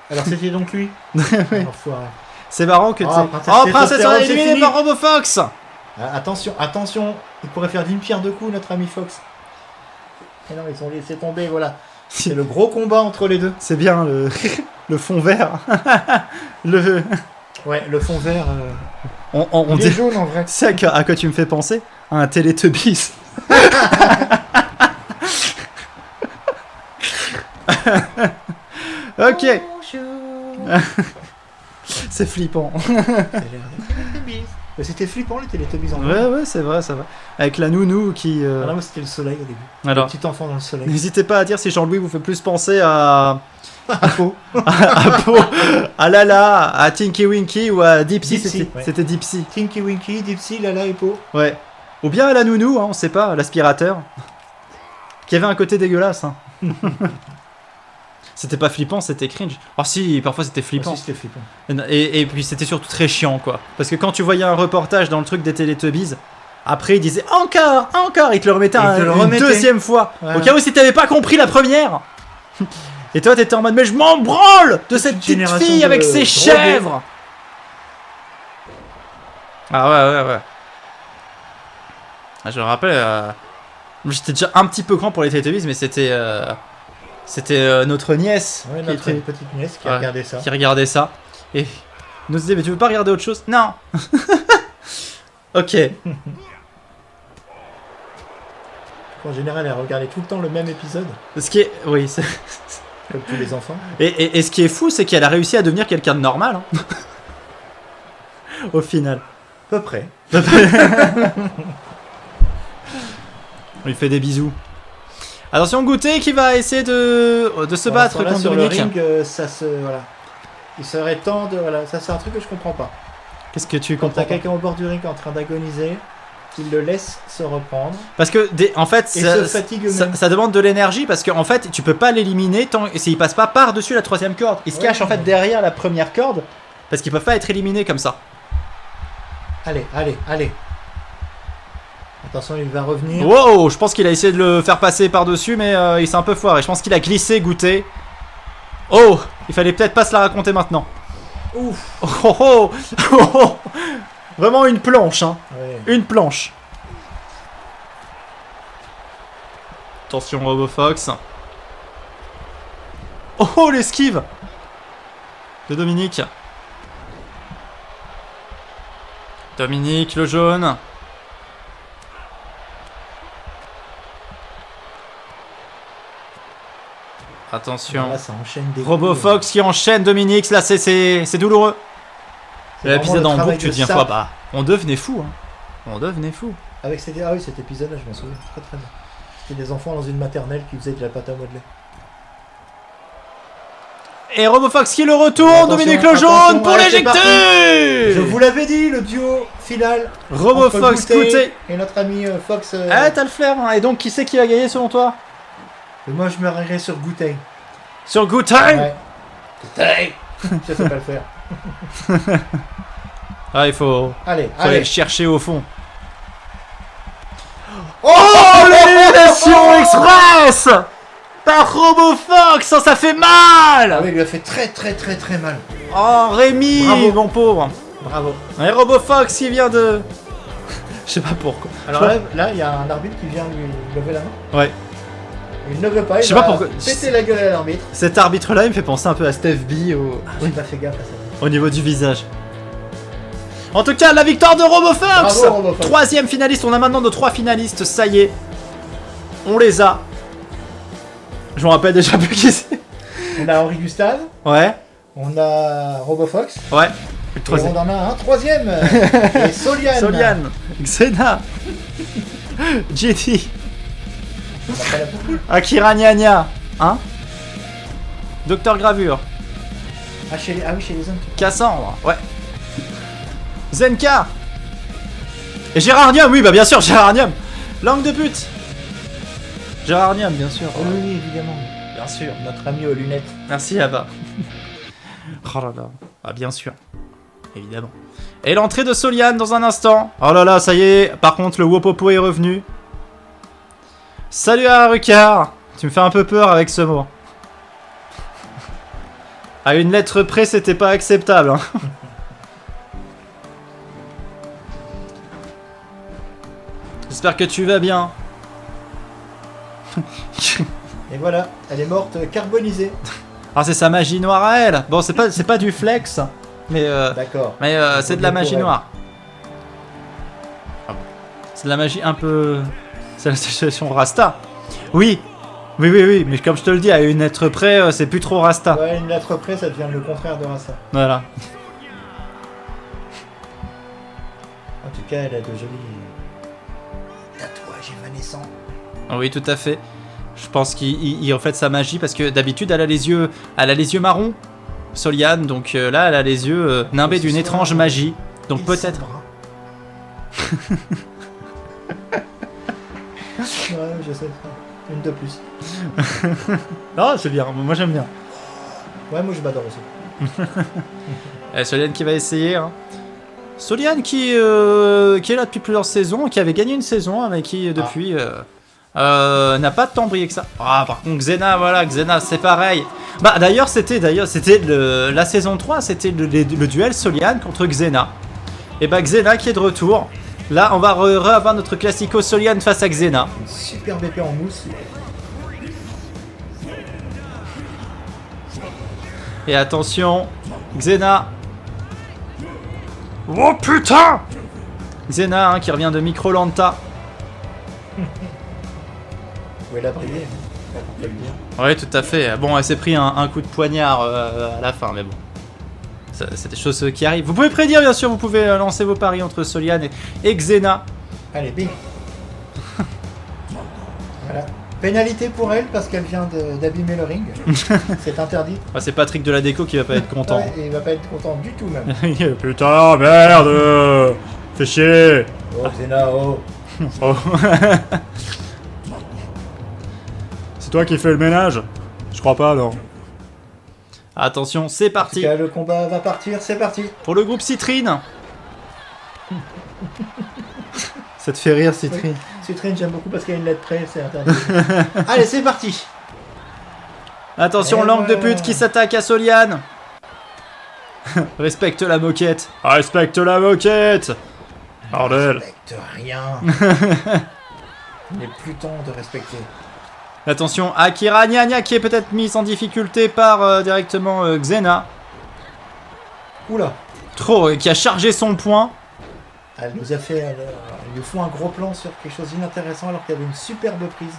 Alors c'était donc lui. Enfoiré. C'est marrant que tu sais... Princesse Oh, princesse, on Testostérone, est c'est éliminé fini. par RoboFox. Attention, attention, il pourrait faire d'une pierre deux coups notre ami Fox. Et non, ils ont laissé tomber, voilà. C'est le gros combat entre les deux. C'est bien le, le fond vert. le... Ouais, le fond vert. On Il est dit... jaune en vrai. C'est à quoi tu me fais penser? À un Teletubbies. Ok. C'est flippant. Mais c'était flippant les Teletubbies en vrai. Ouais, c'est vrai, ça va. Avec la nounou qui... Ah non, moi c'était le soleil au début. Alors, Le petit enfant dans le soleil. n'hésitez pas à dire si Jean-Louis vous fait plus penser à... À peau. à Po, à Lala, à Tinky Winky ou à Dipsy. Dipsy, ouais. C'était Dipsy. Tinky Winky, Dipsy, Lala et Po. Ouais. Ou bien à la nounou, hein, on sait pas, à l'aspirateur. Qui avait un côté dégueulasse. Hein. C'était pas flippant, c'était cringe. Oh si, parfois c'était flippant. Ah, si, c'était flippant. Et puis c'était surtout très chiant, quoi. Parce que quand tu voyais un reportage dans le truc des Teletubbies, après il disait encore, il te le remettait une deuxième fois. Voilà. Au cas où si t'avais pas compris la première. Et toi t'étais en mode mais je m'en branle de cette petite génération fille de avec ses drogués. chèvres. Ah ouais. Ah, je me rappelle, j'étais déjà un petit peu grand pour les Teletubbies, mais c'était notre nièce Ouais, qui, notre était- petite nièce qui Ouais. regardait ça. qui regardait ça. Et nous disait mais tu veux pas regarder autre chose? Non. Ok. En général, elle regardait tout le temps le même épisode, Ce qui est... Oui, c'est... comme tous les enfants. Et ce qui est fou, c'est qu'elle a réussi à devenir quelqu'un de normal. Hein. Au final. À peu près. On lui fait des bisous. Attention, Goûter qui va essayer de se Pour battre l'instant, là, contre sur Dominique. le ring, ça se... Voilà. Il serait temps de... Voilà, ça c'est un truc que je comprends pas. Qu'est-ce que tu Quand comprends t'as pas? quelqu'un au bord du ring en train d'agoniser, qu'il le laisse se reprendre, Parce que, en fait, et se fatigue eux-mêmes. ça demande de l'énergie parce qu'en fait, tu peux pas l'éliminer tant s'il passe pas par-dessus la troisième corde. Il se Ouais. cache en fait derrière la première corde parce qu'ils peuvent pas être éliminés comme ça. Allez. Attention, il va revenir. Wow, je pense qu'il a essayé de le faire passer par-dessus, mais il s'est un peu foiré. Je pense qu'il a glissé, Goûter. Oh, il fallait peut-être pas se la raconter maintenant. Ouf. Oh. Vraiment une planche, hein. Ouais. Une planche. Attention, RoboFox. Oh, l'esquive de Dominique. Dominique, le jaune. Attention. Là, ça enchaîne des RoboFox qui enchaîne Dominique. Là, c'est douloureux. C'est L'épisode vraiment en le travail boucle, tu de deviens sape. fou. Bah, on devenait fou. Hein. On devenait fou. Avec cet... Ah oui, cet épisode-là, je m'en souviens très bien. C'était des enfants dans une maternelle qui faisaient de la pâte à modeler. Et RoboFox qui le retourne. Attention, Dominique le attention, jaune pour ouais, c'est l'éjecter. Je vous l'avais dit, le duo final. RoboFox, entre Goûter Goûter. et notre ami Fox. Ah, t'as le flair. Hein. Et donc, qui c'est qui va gagner selon toi? Et moi, je me rierais sur Goûter. Sur Goûter. Ouais. Goûter. Je sais pas le faire. Ah, il faut Allez, aller allez. le chercher au fond. Oh, L'élimination express par RoboFox. Ça fait mal. Ah oui, il lui a fait très mal. Oh, Rémi, Bravo. mon pauvre. Bravo. Et RoboFox qui vient de... Je sais pas pourquoi. Alors là, il y a un arbitre qui vient lui lever la main. Ouais. Il ne veut pas, il Je sais va pas pourquoi. péter la gueule à l'arbitre. Cet arbitre-là, il me fait penser un peu à Steph B J'ai pas fait gaffe à ça. au niveau du visage. En tout cas, la victoire de RoboFox. Bravo, RoboFox. Troisième finaliste. On a maintenant nos 3 finalistes. Ça y est. On les a. Je me rappelle déjà plus qui c'est. On a Henri Gustave, Ouais. on a RoboFox, Ouais. Le et troisième. on en a un troisième. Et Soliane. Soliane. Xena. JT. On n'a pas la boucle. Akira Nya. Hein Docteur Gravure. Ah oui, chez les hommes. Cassandre. Ouais. Zenka. Et Gérardium. Oui, bah bien sûr, Gérardium. Langue de pute. Gérardium, bien sûr. Oui, évidemment. Bien sûr. Notre ami aux lunettes. Merci, Ava. Oh là là. Ah, bien sûr. Évidemment. Et l'entrée de Soliane dans un instant. Oh là là, ça y est. Par contre, le Wopopo est revenu. Salut Haruka. Tu me fais un peu peur avec ce mot. À une lettre près, c'était pas acceptable. Hein. J'espère que tu vas bien. Et voilà, elle est morte carbonisée. Ah, c'est sa magie noire à elle. Bon, c'est pas du flex, mais D'accord. c'est de la magie noire. C'est de la magie un peu... C'est la situation Rasta. Oui, mais comme je te le dis, à une lettre près, c'est plus trop Rasta. Ouais, une lettre près, ça devient le contraire de Rasta. Voilà. En tout cas, elle a de jolis tatouages évanescents. Oui, tout à fait. Je pense qu'il reflète sa magie parce que d'habitude, elle a les yeux marrons, Soliane. Donc là, elle a les yeux nimbés d'une étrange magie. Donc peut-être... Ouais, je sais. Une de plus. Non, c'est bien. Moi, j'aime bien. Ouais, moi je m'adore aussi. Soliane qui va essayer. Hein. Soliane qui est là depuis plusieurs saisons, qui avait gagné une saison, mais qui depuis n'a pas tant brillé que ça. Ah, par contre, Xena, c'est pareil. Bah, d'ailleurs, c'était la saison 3, c'était le duel Soliane contre Xena. Et bah, Xena qui est de retour. Là, on va avoir notre classico Soliane face à Xena. Une superbe épée en mousse. Et attention, Xena. Oh putain! Xena qui revient de Microlanta. Où elle a brillé, on peut le dire. Ouais, tout à fait. Bon, elle s'est pris un coup de poignard à la fin, mais bon. C'est des choses qui arrivent. Vous pouvez prédire, bien sûr, vous pouvez lancer vos paris entre Soliane et Xena. Allez, bing. Voilà. Pénalité pour elle parce qu'elle vient d'abîmer le ring. C'est interdit. Ah, c'est Patrick de la déco qui va pas être content. Ouais, et il va pas être content du tout même. Putain, merde! Fais chier! Oh Xena, oh. Oh. C'est toi qui fais le ménage? Je crois pas, non. Attention, c'est En parti tout cas, le combat va partir, c'est parti. pour le groupe Citrine. Ça te fait rire, Citrine? Citrine, j'aime beaucoup parce qu'il y a une lettre près, c'est interdit. Allez, c'est parti. Attention, Et langue de voilà. pute qui s'attaque à Soliane. Respecte la moquette. Respecte la moquette. Bordel. Respecte rien. Il n'est plus temps de respecter. Attention, Akira Nyanya qui est peut-être mise en difficulté par directement Xena. Oula. Trop, qui a chargé son point. Elle nous a fait... il nous faut un gros plan sur quelque chose d'inintéressant alors qu'il y avait une superbe prise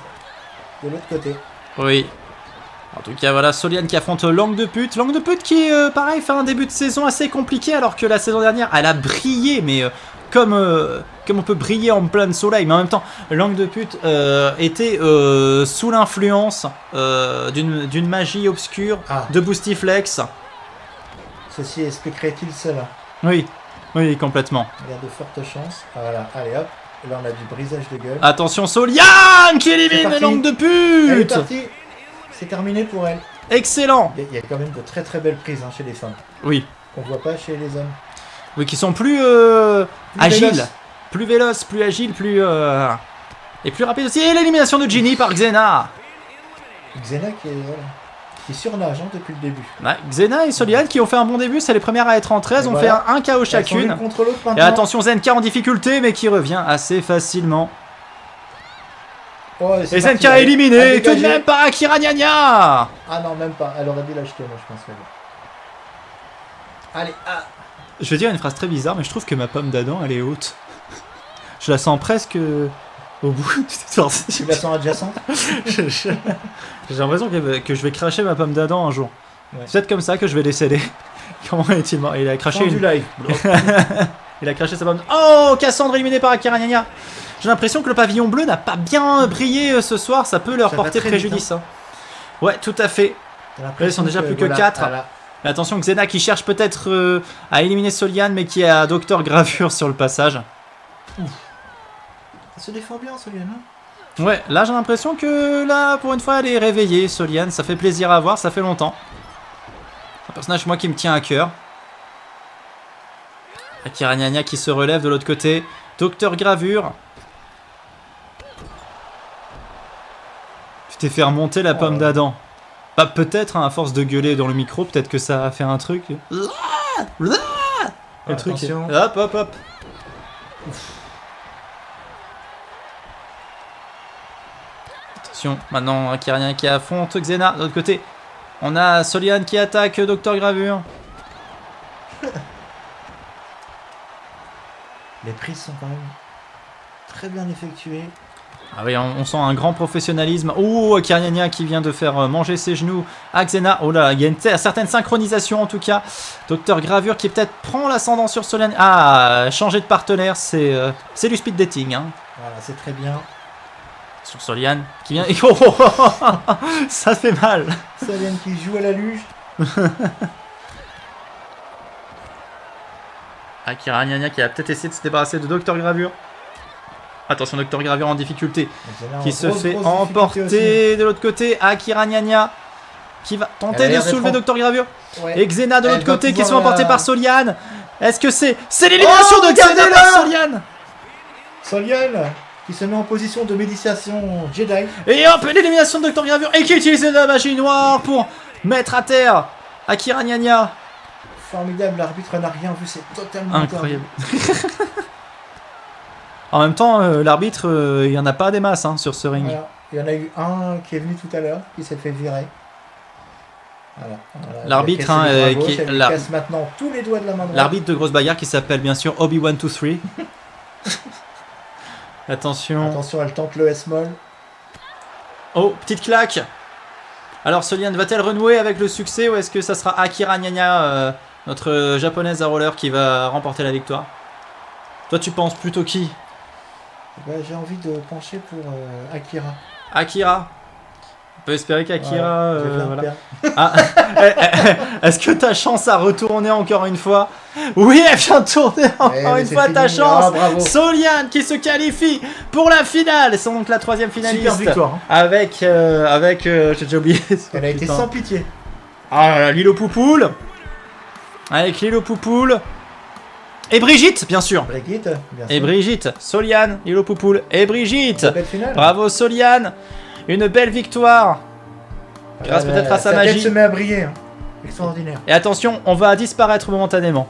de l'autre côté. Oui. En tout cas, voilà, Soliane qui affronte Langue de pute. Langue de pute qui, pareil, fait un début de saison assez compliqué alors que la saison dernière, elle a brillé, mais comme on peut briller en plein soleil. Mais en même temps, Langue de pute était sous l'influence d'une magie obscure de Boostiflex. Ceci expliquerait-il cela? Oui, oui, complètement. Il y a de fortes chances. Voilà, allez hop. Là, on a du brisage de gueule. Attention, Soliane qui élimine Langue de Elle est pute. partie. C'est terminé pour elle. Excellent. Il y a quand même de très très belles prises chez les femmes. Oui. Qu'on voit pas chez les hommes. Oui, qui sont plus agiles, véloces. plus véloces, plus agiles, plus et plus rapides aussi. Et l'élimination de Ginny par Xena. Xena qui surnage depuis le début. Ouais, Xena et Soliane qui ont fait un bon début, c'est les premières à être en 13, Et ont voilà. fait un KO Elles sont chacune. l'une contre l'autre Et maintenant. attention, Zenka en difficulté, mais qui revient assez facilement. Oh, Et Zenka est éliminée tout de même par Akira Nyanya. Ah non, même pas. Elle aurait dû l'acheter, moi, je pense. Allez, ah. Je vais dire une phrase très bizarre, mais je trouve que ma pomme d'Adam, elle est haute. Je la sens presque au bout. Tu la sens adjacente? J'ai l'impression que je vais cracher ma pomme d'Adam un jour. Ouais. C'est peut-être comme ça que je vais décéder. Comment est-il mort? Il a craché Du live. Il a craché sa pomme. Oh, Cassandre éliminée par Akira Nyanya. J'ai l'impression que le pavillon bleu n'a pas bien brillé ce soir. Ça peut leur Ça va porter très préjudice. vite, Ouais, tout à fait. Là, ils sont déjà plus que 4. Mais attention, Xena qui cherche peut-être à éliminer Soliane, mais qui a Docteur Gravure sur le passage. Ça se défend bien, Soliane. Ouais, là j'ai l'impression que là, pour une fois, elle est réveillée, Soliane. Ça fait plaisir à voir, ça fait longtemps. Un personnage, moi, qui me tient à cœur. Akira Nya qui se relève de l'autre côté. Docteur Gravure. Tu t'es fait remonter la pomme d'Adam. Bah, peut-être, hein, à force de gueuler dans le micro, peut-être que ça a fait un truc. Le truc. Attention. Hop, hop, hop. Attention, maintenant Akira Nya qui affronte Xena. De l'autre côté, on a Solian qui attaque Docteur Gravure. Les prises sont quand même très bien effectuées. Ah oui, on sent un grand professionnalisme. Oh, Akira Nya qui vient de faire manger ses genoux à Xena. Oh là, il y a une certaine synchronisation en tout cas. Docteur Gravure qui peut-être prend l'ascendant sur Solian. Ah, changer de partenaire, c'est du speed dating. Hein. Voilà, c'est très bien. Sur Solian qui vient... Oh, ça fait mal. Solian qui joue à la luge. Akira Nya qui a peut-être essayé de se débarrasser de Docteur Gravure. Attention, Docteur Gravure en difficulté. Qui se fait emporter de l'autre côté. Akira Nya qui va tenter de soulever Docteur Gravure. Ouais. Et Xena de l'autre côté qui se fait emporter par Solian. Est-ce que c'est l'élimination de Xena par Solian? Solian qui se met en position de méditation Jedi. Et hop, l'élimination de Docteur Gravure. Et qui utilise la magie noire pour mettre à terre Akira Nya. Formidable, l'arbitre n'a rien vu, c'est totalement incroyable. En même temps, l'arbitre, il n'y en a pas des masses hein, sur ce ring. Voilà. Il y en a eu un qui est venu tout à l'heure, qui s'est fait virer. Voilà. L'arbitre qui casse maintenant tous les doigts de la main droite. L'arbitre de grosse bagarre qui s'appelle bien sûr Obi-Wan 2-3. Attention. Attention, elle tente le S-Moll. Oh, petite claque. Alors Solian va-t-elle renouer avec le succès ou est-ce que ça sera Akira Nya, notre japonaise à roller qui va remporter la victoire? Toi tu penses plutôt qui? J'ai envie de pencher pour Akira. Akira. On peut espérer qu'Akira... Voilà. Ah, est-ce que ta chance a retourné encore une fois? Oui, elle vient de tourner encore une fois ta chance. Solian qui se qualifie pour la finale. C'est donc la 3e finaliste. Super victoire. Hein. Avec j'ai déjà oublié. Elle a été sans pitié. Ah, Lilo Poupoule. Avec Lilo Poupoule. Et Brigitte, bien sûr. Brigitte, bien sûr. Et Brigitte. Solian, Lilo Poupoule et Brigitte. Belle finale. Bravo Solian. Une belle victoire. Grâce peut-être à sa magie. Tête se met à briller. Hein. Extraordinaire. Et attention, on va disparaître momentanément.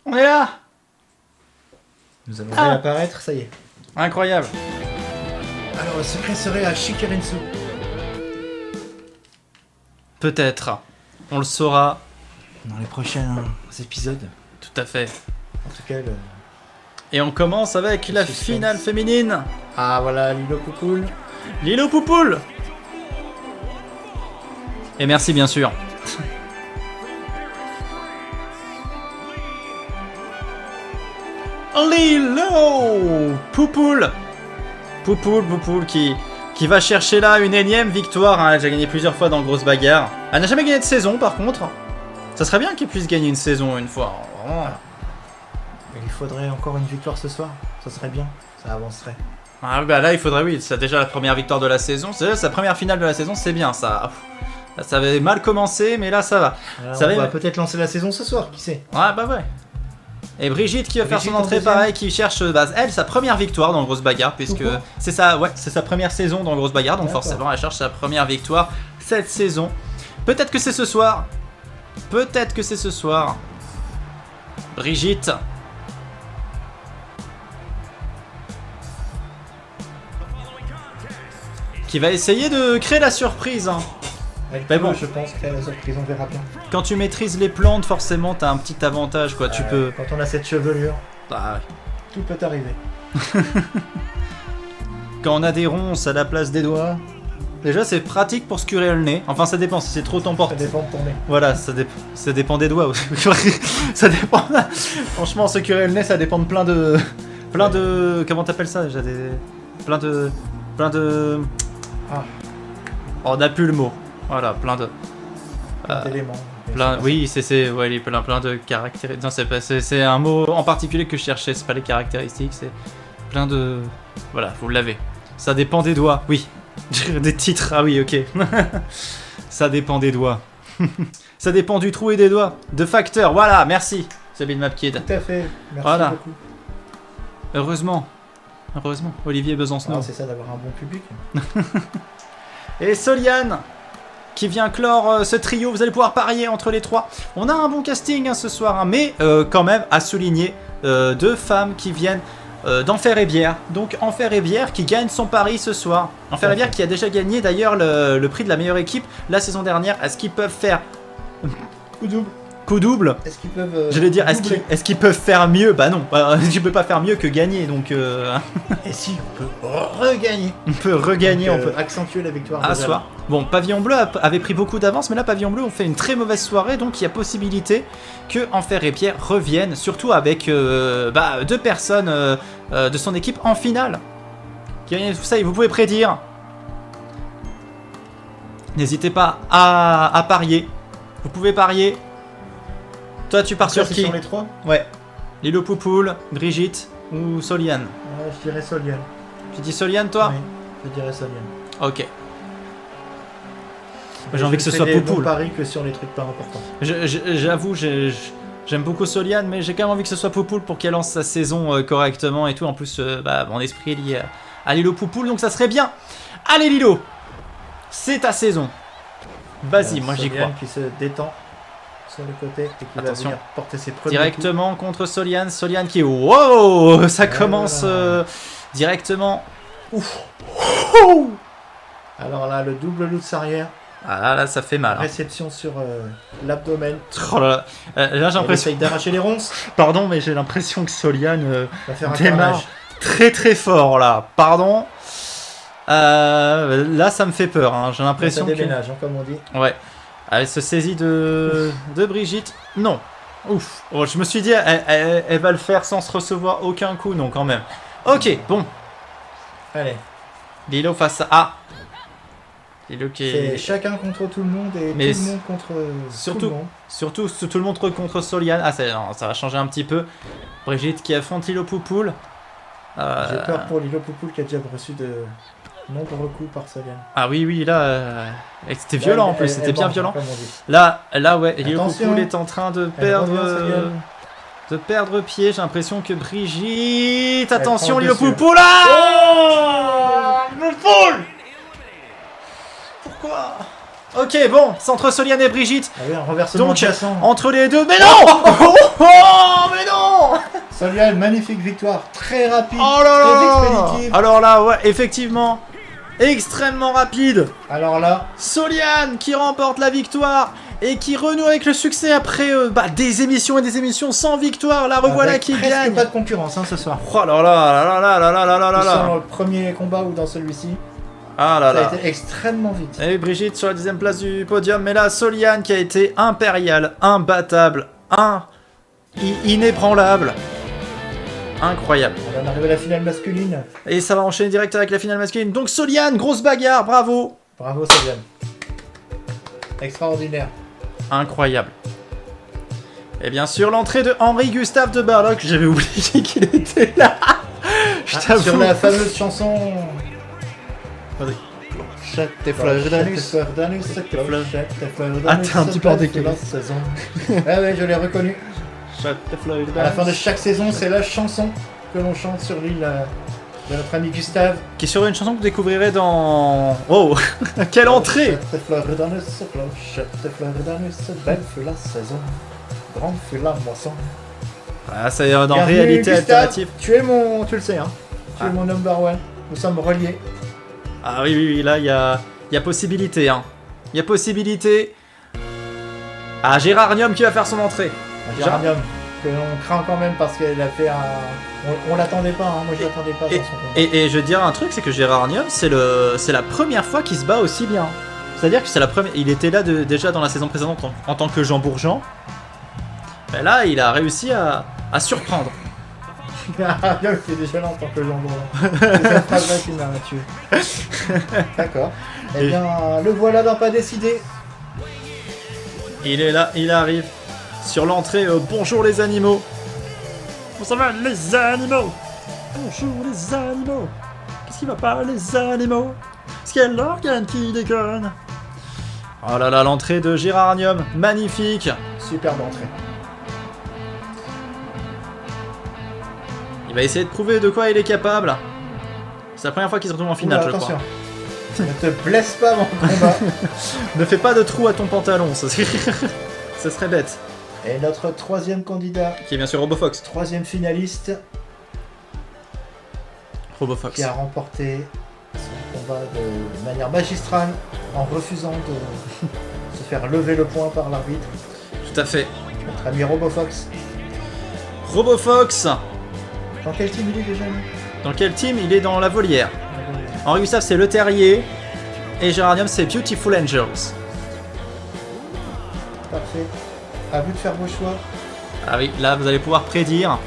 On est là. Nous allons réapparaître, ça y est. Incroyable. Alors, le secret serait à Shikarensu. Peut-être. On le saura. Dans les prochains épisodes. Tout à fait. En tout cas, Et on commence avec la suspense. finale féminine. Ah voilà, Lilo Poupoule. Lilo Poupoule. Et merci bien sûr. Lilo Poupoule. Poupoule qui va chercher là une énième victoire. Hein. Elle a déjà gagné plusieurs fois dans Grosse Bagarre. Elle n'a jamais gagné de saison par contre. Ça serait bien qu'elle puisse gagner une saison une fois. Vraiment. Il faudrait encore une victoire ce soir. Ça serait bien, ça avancerait. Ah bah là il faudrait, oui, c'est déjà la première victoire de la saison. C'est déjà sa première finale de la saison, c'est bien ça. Là, ça avait mal commencé mais là ça va. Alors, Ça on va, va peut-être lancer la saison ce soir, qui sait. Ouais bah ouais. Et Brigitte qui va faire Brigitte son en entrée deuxième. pareil, qui cherche elle sa première victoire dans Grosse Bagarre puisque Pourquoi c'est sa première saison dans Grosse Bagarre donc D'accord. forcément elle cherche sa première victoire cette saison. Peut-être que c'est ce soir. Peut-être que c'est ce soir. Brigitte. Qui va essayer de créer la surprise. Hein. Avec Mais tout, bon. je pense que la surprise, on verra bien. Quand tu maîtrises les plantes, forcément, t'as un petit avantage, quoi. Tu peux. Quand on a cette chevelure, Ah, tout peut arriver. quand on a des ronces à la place des doigts. Déjà, c'est pratique pour se curer le nez. Enfin, ça dépend si c'est trop Ça t'emporte. dépend de ton nez. Voilà, ça dépend des doigts aussi. Ça dépend. Franchement, se curer le nez, ça dépend de plein de. Comment t'appelles ça déjà des. Plein de. Ah, Oh, on n'a plus le mot. Voilà, plein de. d'éléments. Oui, ouais, il y a plein de caractéristiques. Non, c'est un mot en particulier que je cherchais. C'est pas les caractéristiques, c'est plein de. Voilà, vous l'avez. Ça dépend des doigts, oui. Des titres, ah oui, ok. Ça dépend des doigts. Ça dépend du trou et des doigts. De facteurs, voilà, merci. Sabine Mapkid. Tout à fait. Merci Voilà. beaucoup. Heureusement. Olivier Besancenot. Ah, c'est ça d'avoir un bon public. Et Soliane qui vient clore ce trio. Vous allez pouvoir parier entre les trois. On a un bon casting hein, ce soir, hein, mais quand même à souligner deux femmes qui viennent d'Enfer et Bière. Donc Enfer et Bière qui gagne son pari ce soir. Enfer et Bière qui a déjà gagné d'ailleurs le prix de la meilleure équipe la saison dernière. Est-ce qu'ils peuvent faire Coup double. coup double? Est-ce qu'ils peuvent. J'allais dire, doubler est-ce qu'ils peuvent faire mieux? Bah non, tu peux pas faire mieux que gagner, donc Et si, on peut regagner. on peut regagner, Donc, on peut accentuer la victoire. à de soir. Bon, Pavillon Bleu avait pris beaucoup d'avance, mais là, Pavillon Bleu ont fait une très mauvaise soirée, donc il y a possibilité que Enfer et Pierre reviennent, surtout avec deux personnes de son équipe en finale. Qui gagnent tout ça, et vous pouvez prédire. N'hésitez pas à parier. Vous pouvez parier. Toi, tu pars Ça, sur c'est qui? sur les trois. Ouais. Lilo Poupoule, Brigitte ou Soliane? Ouais, je dirais Soliane. Tu dis Soliane, toi? Oui, je dirais Soliane. Ok. J'ai envie que ce soit Poupoule. Poupoule. Paris que sur les trucs pas importants. J'avoue, j'aime beaucoup Soliane, mais j'ai quand même envie que ce soit Poupoule pour qu'elle lance sa saison correctement et tout. En plus, mon esprit est lié à Lilo Poupoule, donc ça serait bien. Allez Lilo, c'est ta saison. Vas-y, moi j'y crois. Soliane qui se détend sur le côté et qui Attention. va venir porter ses premiers Directement contre Soliane. Soliane qui est... Wow, ça commence directement. Ouf. coups. Alors là, le double loup de arrière. Ah là, ça fait mal. Hein. Réception sur l'abdomen. Oh là là, là j'ai Elle l'impression... essaye d'arracher les ronces. Pardon, mais j'ai l'impression que Soliane... Va faire un démarre carnage. très très fort là, pardon. Là ça me fait peur, hein. J'ai Ça l'impression que... déménage, hein, comme on dit. Ouais. Elle se saisit de Brigitte. Non. Ouf. Oh, je me suis dit, elle va le faire sans se recevoir aucun coup, non quand même. Ok, bon. Allez, Lilo face à... Lilo qui c'est est... chacun contre tout le monde et Mais tout le monde contre surtout- tout le monde. Surtout tout le monde contre Soliane. Ah non, ça va changer un petit peu. Brigitte qui affronte Lilo Poupoule. J'ai peur pour Lilo Poupoule qui a déjà reçu de nombreux coups par Soliane. Ah oui, là... C'était violent en plus, c'était bien bande, violent. comme on dit. Là ouais, Lilo Attention. Poupoule est en train de Elle perdre... revient, Soliane. de perdre pied. J'ai l'impression que Brigitte... Elle Attention, prend le Lilo dessus. Poupoule. Ah Lilo Poupoule. Pourquoi? Ok, bon, c'est entre Soliane et Brigitte. Ah oui, un renversement Donc, cassant. entre les deux... Mais non. Oh, mais non. Soliane, magnifique victoire, très rapide, Oh là très là. expéditive. Alors là, ouais, effectivement... extrêmement rapide. Alors là, Soliane qui remporte la victoire et qui renoue avec le succès après des émissions et des émissions sans victoire. La revoilà avec qui presque gagne. pas de concurrence ce soir. Oh là là là là là là là là là Que ce soit là. dans le premier combat ou dans celui-ci, Ah là ça a là. été extrêmement vite. Et Brigitte sur la 10e place du podium. Mais là, Soliane qui a été impériale, imbattable, inébranlable. Incroyable. On arrive à la finale masculine. Et ça va enchaîner direct avec la finale masculine. Donc Soliane, grosse bagarre, bravo. Bravo Soliane. Extraordinaire. Incroyable. Et bien sûr, l'entrée de Henri Gustave de Barloc. J'avais oublié qu'il était là. Je t'avoue. Sur la fameuse chanson. Clochette et fleurs d'anus. Ah, t'es un petit peu en décalé. Ouais, je l'ai reconnu. Clochette et fleurs À la fin de d'anus. chaque saison, c'est la chanson que l'on chante sur l'île de notre ami Gustave. Qui est sur une chanson que vous découvrirez dans... Oh. Quelle entrée. Clochette et fleurs d'anus, clochette et fleurs d'anus, belle fut la saison, grande fut la moisson. Ah, c'est dans Bienvenue, réalité Gustave. alternative. Tu es mon, tu le sais, hein. Tu Ah. es mon number one. Nous sommes reliés. Ah oui, oui, oui, là, il y a possibilité, hein. Il y a possibilité. Ah, Gérardium qui va faire son entrée. Géranium, que l'on craint quand même parce qu'elle a fait un. On l'attendait pas, hein. Moi je l'attendais pas Et, dans son combat. et je veux dire un truc, c'est que Gérardium, c'est la première fois qu'il se bat aussi bien. C'est-à-dire que c'est la première. Il était là déjà dans la saison précédente en tant que Jean Bourgeon. Mais là, il a réussi à surprendre. Géranium qui est déjà là en tant que jambon. C'est cette phrase-là qui m'a tué. D'accord. Eh Et- bien, le voilà dans Pas Décidé. Il est là, il arrive sur l'entrée. Bonjour les animaux. Comment ça va les animaux? Bonjour les animaux. Qu'est-ce qui va pas les animaux? Est-ce qu'il y a l'organe qui déconne? Oh là là, l'entrée de Gérardium, magnifique. Superbe entrée. Il va essayer de prouver de quoi il est capable. C'est la première fois qu'il se retrouve en finale, Oula, je attention. crois. Ne te blesse pas avant le combat. Ne fais pas de trou à ton pantalon, ça serait, ça serait bête. Et notre troisième candidat, Qui est bien sûr RoboFox. troisième finaliste, RoboFox. qui a remporté son combat de manière magistrale en refusant de se faire lever le point par l'arbitre. Tout à fait. Notre ami RoboFox. RoboFox. Dans quel team il est déjà lui Dans quel team? Il est dans la volière. Henri Gustave, c'est le terrier. Et Gérardium, c'est Beautiful Angels. Parfait. À vous de faire vos choix. Ah oui, là, vous allez pouvoir prédire.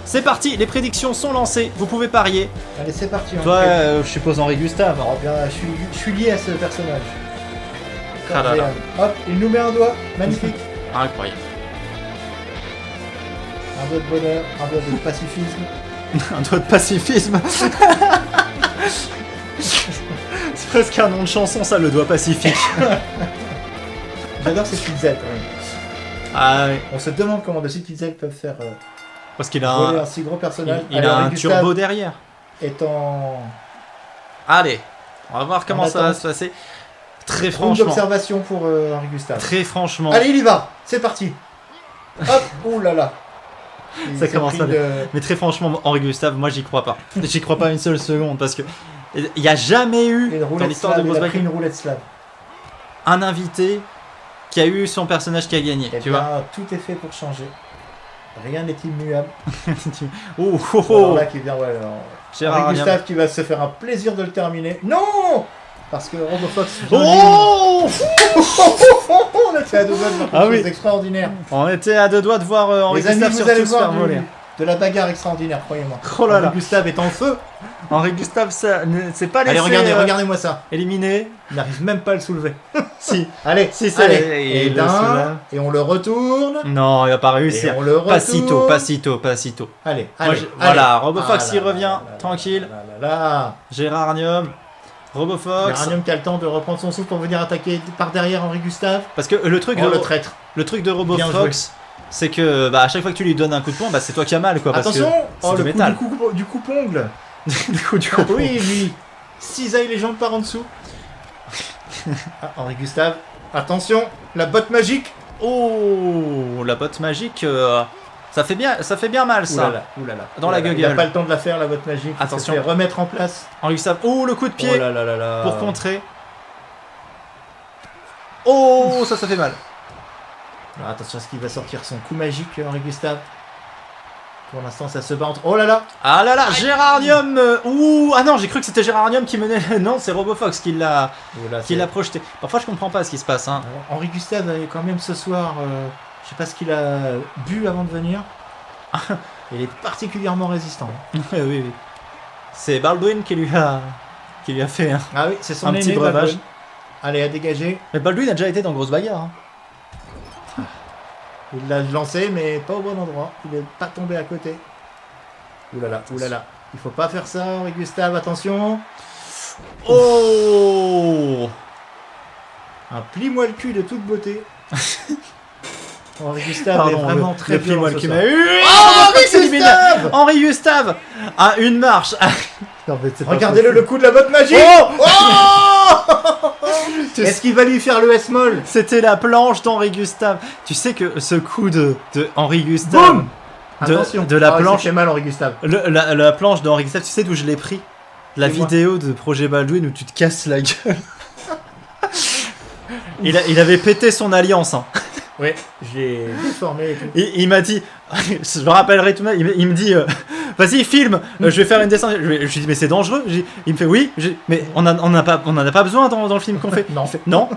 C'est parti, les prédictions sont lancées. Vous pouvez parier. Allez, c'est parti. Toi, je suppose Henri Gustave. Oh, bien, je suis lié à ce personnage. Ah là là. Hop, il nous met un doigt. Magnifique. Incroyable. Un doigt de bonheur, un doigt de pacifisme. Un doigt de pacifisme. C'est presque un nom de chanson, ça, le doigt pacifique. J'adore ces petites ailes quand même. Ah oui. On se demande comment de ces petites ailes peuvent faire Parce qu'il a voler un, un si gros personnage. il Alors, a un Gustave turbo derrière. est en Allez, on va voir comment En ça va attente. se passer. Très route franchement. d'observation pour Henri Gustave. Très franchement. Allez, il y va. C'est parti. Hop, ouh là là. Il Ça s'est commence pris à de- Mais très franchement, Henri Gustave, moi j'y crois pas. J'y crois pas une seule seconde parce que il n'y a jamais eu une dans roulette l'histoire de slave. Il Grosse a pris Bagarre une roulette slave. un invité qui a eu son personnage qui a gagné. Eh Tu bien, vois. tout est fait pour changer. Rien n'est immuable. Oh, oh, Alors oh. là, qui vient, ouais, alors, Gérard Henri Arniam. Gustave qui va se faire un plaisir de le terminer. Non, parce que RoboFox. vient Oh On était à deux doigts de voir quelque Ah chose oui. d'extraordinaire. On était à deux doigts de voir Henri Les amis, Gustave vous surtout allez se faire voir voler. de la bagarre extraordinaire, croyez-moi. Oh là là. Henri Gustave est en feu. Henri Gustave, ça ne s'est pas laissé Allez, regardez, regardez-moi ça. éliminer. Il n'arrive même pas à le soulever. Si. Allez, Si, c'est- allez. il Et le d'un, soulève. et on le retourne. Non, il va pas Et réussir. on le retourne. Passito, passito, passito. Allez, Moi, allez. je- voilà, Robofox, Ah il là revient, là là tranquille. là là là. Gérardium, Robofox. Géranium qui a le temps de reprendre son souffle pour venir attaquer par derrière Henri Gustave. Parce que le truc, Oh, de, le traître. le truc de Bien Robofox, c'est que à chaque fois que tu lui donnes un coup de poing, c'est toi qui as mal, quoi. Parce Attention, c'est oh, du le coup métal. du coupe-ongle. que, du coup, du coup, Oui, lui. Cisaille les jambes par en dessous. Ah, Henri Gustave. Attention, la botte magique. Oh, la botte magique, Ça fait bien mal ça. Oulala. Dans la gueule. Il n'a pas le temps de la faire la botte magique. Attention. Il faut remettre en place. Henri Gustave. Oh le coup de pied Oh là là là là. pour contrer. Oh ça fait mal. Alors, attention à ce qu'il va sortir son coup magique, Henri Gustave. Pour l'instant, ça se bat entre. Oh là là. Ah là là, Gérardium. Ouh ah non, j'ai cru que c'était Gérardium qui menait. Non, c'est RoboFox qui l'a projeté. Parfois, je comprends pas ce qui se passe. Hein. Alors, Henri Gustave avait quand même ce soir. Je sais pas ce qu'il a bu avant de venir. Il est particulièrement résistant. Oui. C'est Baldwin qui lui a fait Ah oui, c'est son un aîné, petit breuvage. Baldwin. Allez, à dégager. Mais Baldwin a déjà été dans Grosse Bagarre. Hein. Il l'a lancé, mais pas au bon endroit. Il n'est pas tombé à côté. Oulala. Il faut pas faire ça, Henri Gustave, attention. Oh Un plie-moi le cul de toute beauté. Henri Gustave est vraiment très violent plie-moi ce le cul soir. m'a eu. Henri Gustave Henri Gustave a une marche. Non, mais regardez-le, le coup de la botte magique. Est-ce qu'il va lui faire le S-moll? C'était la planche d'Henri Gustave. Tu sais que ce coup de Henri Gustave, Boum Attention. de la planche, fait mal Henri Gustave. la planche d'Henri Gustave, tu sais d'où je l'ai pris? La vidéo de Projet Baldwin où tu te casses la gueule. il avait pété son alliance. Hein. Oui, je l'ai déformé et tout. Il m'a dit, je me rappellerai tout de même, il me dit, vas-y filme, je vais faire une descente. Je lui dis mais c'est dangereux. Il me fait oui, mais on en a pas besoin dans le film qu'on fait. Non. Il fait, non.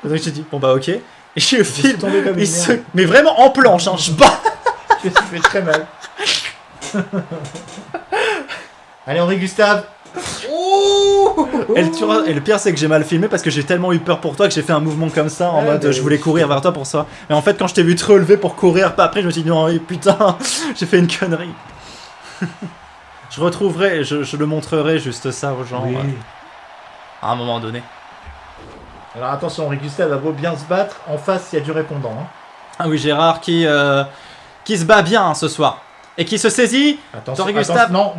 Donc j'ai dit bon bah ok. Et je filme, tombé comme une merde. mais vraiment en planche, hein, je bats. Je me suis fait très mal. Allez Henri Gustave. Et le pire c'est que j'ai mal filmé parce que j'ai tellement eu peur pour toi que j'ai fait un mouvement comme ça en mode je voulais courir vers toi pour ça. Mais en fait quand je t'ai vu te relever pour courir pas après je me suis dit non putain j'ai fait une connerie. Je retrouverai, je le montrerai juste ça aux gens à un moment donné. Alors attention Henri Gustave a beau bien se battre, en face il y a du répondant. Hein. Ah oui Gérard qui se bat bien ce soir. Et qui se saisit. Attention, Henri Gustave. Non.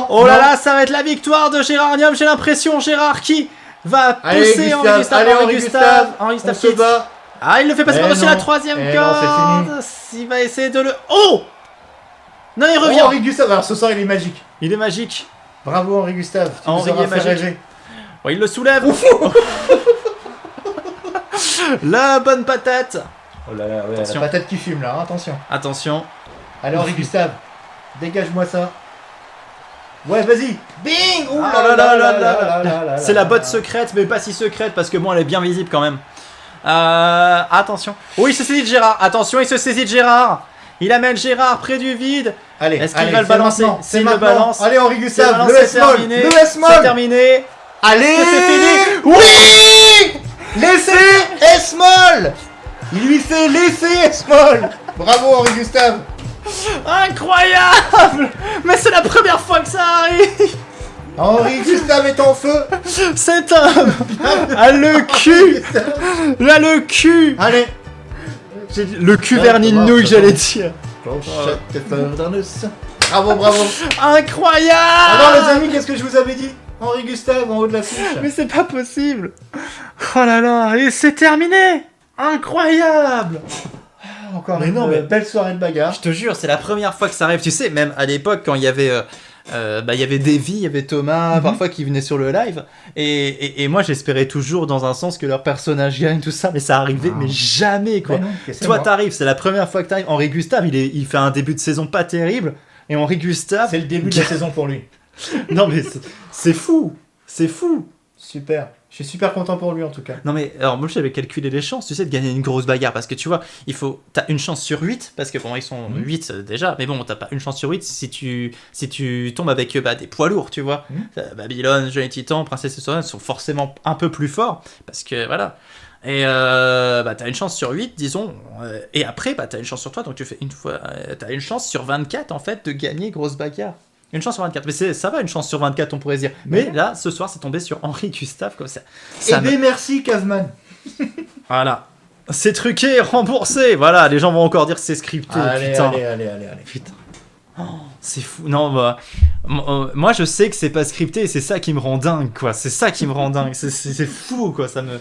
Oh là là, ça va être la victoire de Gérardium. J'ai l'impression, Gérard qui va pousser Henri Gustave. Henri Gustave se bat. Ah, il le fait passer par-dessus la troisième corde. Il va essayer de le. Oh non, il revient. Henri Gustave, alors ce soir il est magique. Il est magique. Bravo Henri Gustave. Tu Henri nous auras est fait magique. rêver. Ouais, il le soulève. La bonne patate. Oh là là, ouais, la patate qui fume là, hein, attention. Attention. Allez Henri Gustave, dégage-moi ça. Ouais, vas-y. Bing. Ouh là. C'est la botte secrète, mais pas si secrète parce que bon, elle est bien visible quand même. Attention. Oui, il se saisit de Gérard. Attention, il se saisit de Gérard. Il amène Gérard près du vide. Allez, est-ce qu'il va le balancer? S'il le balance. Allez Henri Gustave, le S-moll. C'est terminé. Allez, c'est fini. Oui. Laissez S-moll. Il lui fait l'effet S-moll. Bravo Henri Gustave. Incroyable. Mais c'est la première fois que ça arrive. Henri Gustave est en feu. Cet homme a le cul. Là le cul. Allez. Le cul verni de nouilles j'allais dire. Bravo. Incroyable. Alors les amis, qu'est-ce que je vous avais dit? Henri Gustave en haut de la fiche. Mais c'est pas possible. Oh là là, et c'est terminé. Incroyable. Encore une belle soirée de bagarre. Je te jure, c'est la première fois que ça arrive. Tu sais, même à l'époque, quand il y avait Davy, il y avait Thomas, parfois qui venaient sur le live. Et moi, j'espérais toujours dans un sens que leur personnage gagne, tout ça, mais ça arrivait, mais jamais quoi. Non, toi, t'arrives, c'est la première fois que t'arrives. Henri Gustave, il fait un début de saison pas terrible. Et Henri Gustave. C'est le début de la saison pour lui. Non, mais c'est fou. C'est fou. Super. Je suis super content pour lui en tout cas. Non mais alors moi j'avais calculé les chances, tu sais, de gagner une grosse bagarre parce que tu vois, t'as une chance sur 8 parce que bon ils sont 8 déjà, mais bon t'as pas une chance sur 8 si tu tombes avec des poids lourds, tu vois. Babylone, Johnny Titan, Princesse Sorcière sont forcément un peu plus forts parce que voilà. Et t'as une chance sur 8 disons, et après t'as une chance sur 3 donc tu fais une fois, t'as une chance sur 24 en fait de gagner grosse bagarre. Une chance sur 24, mais ça va, une chance sur 24 on pourrait se dire. Mais là, ce soir, c'est tombé sur Henri Gustave comme ça. Merci Caveman. Voilà. C'est truqué, remboursé. Voilà, les gens vont encore dire que c'est scripté. Allez. Putain. Oh, c'est fou. Non, moi je sais que c'est pas scripté et c'est ça qui me rend dingue, quoi. C'est ça qui me rend dingue. C'est fou, quoi. Ça me...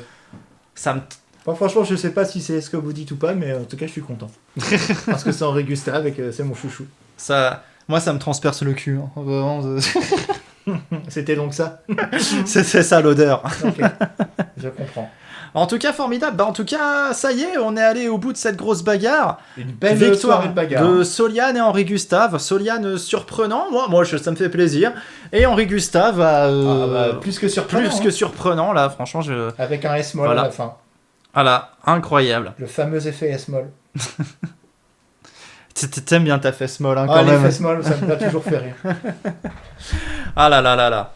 Bon, franchement, je sais pas si c'est ce que vous dites ou pas, mais en tout cas, je suis content. Parce que c'est Henri Gustave et que c'est mon chouchou. Moi, ça me transperce le cul. Hein. Vraiment, C'était donc ça. c'est ça l'odeur. Ok, je comprends. En tout cas, formidable. Bah, en tout cas, ça y est, on est allé au bout de cette grosse bagarre. Une belle Victoire soirée de bagarre. de Soliane et Henri Gustave. Soliane surprenant, ça me fait plaisir. Et Henri Gustave plus que surprenant. plus que surprenant, là, franchement, Avec un S-moll Voilà. à la fin. Voilà, incroyable. Le fameux effet S-moll. T'aimes bien ta fesse molle, hein, quand Les même. fesses molles, ça me a toujours fait rire. Ah là là là là.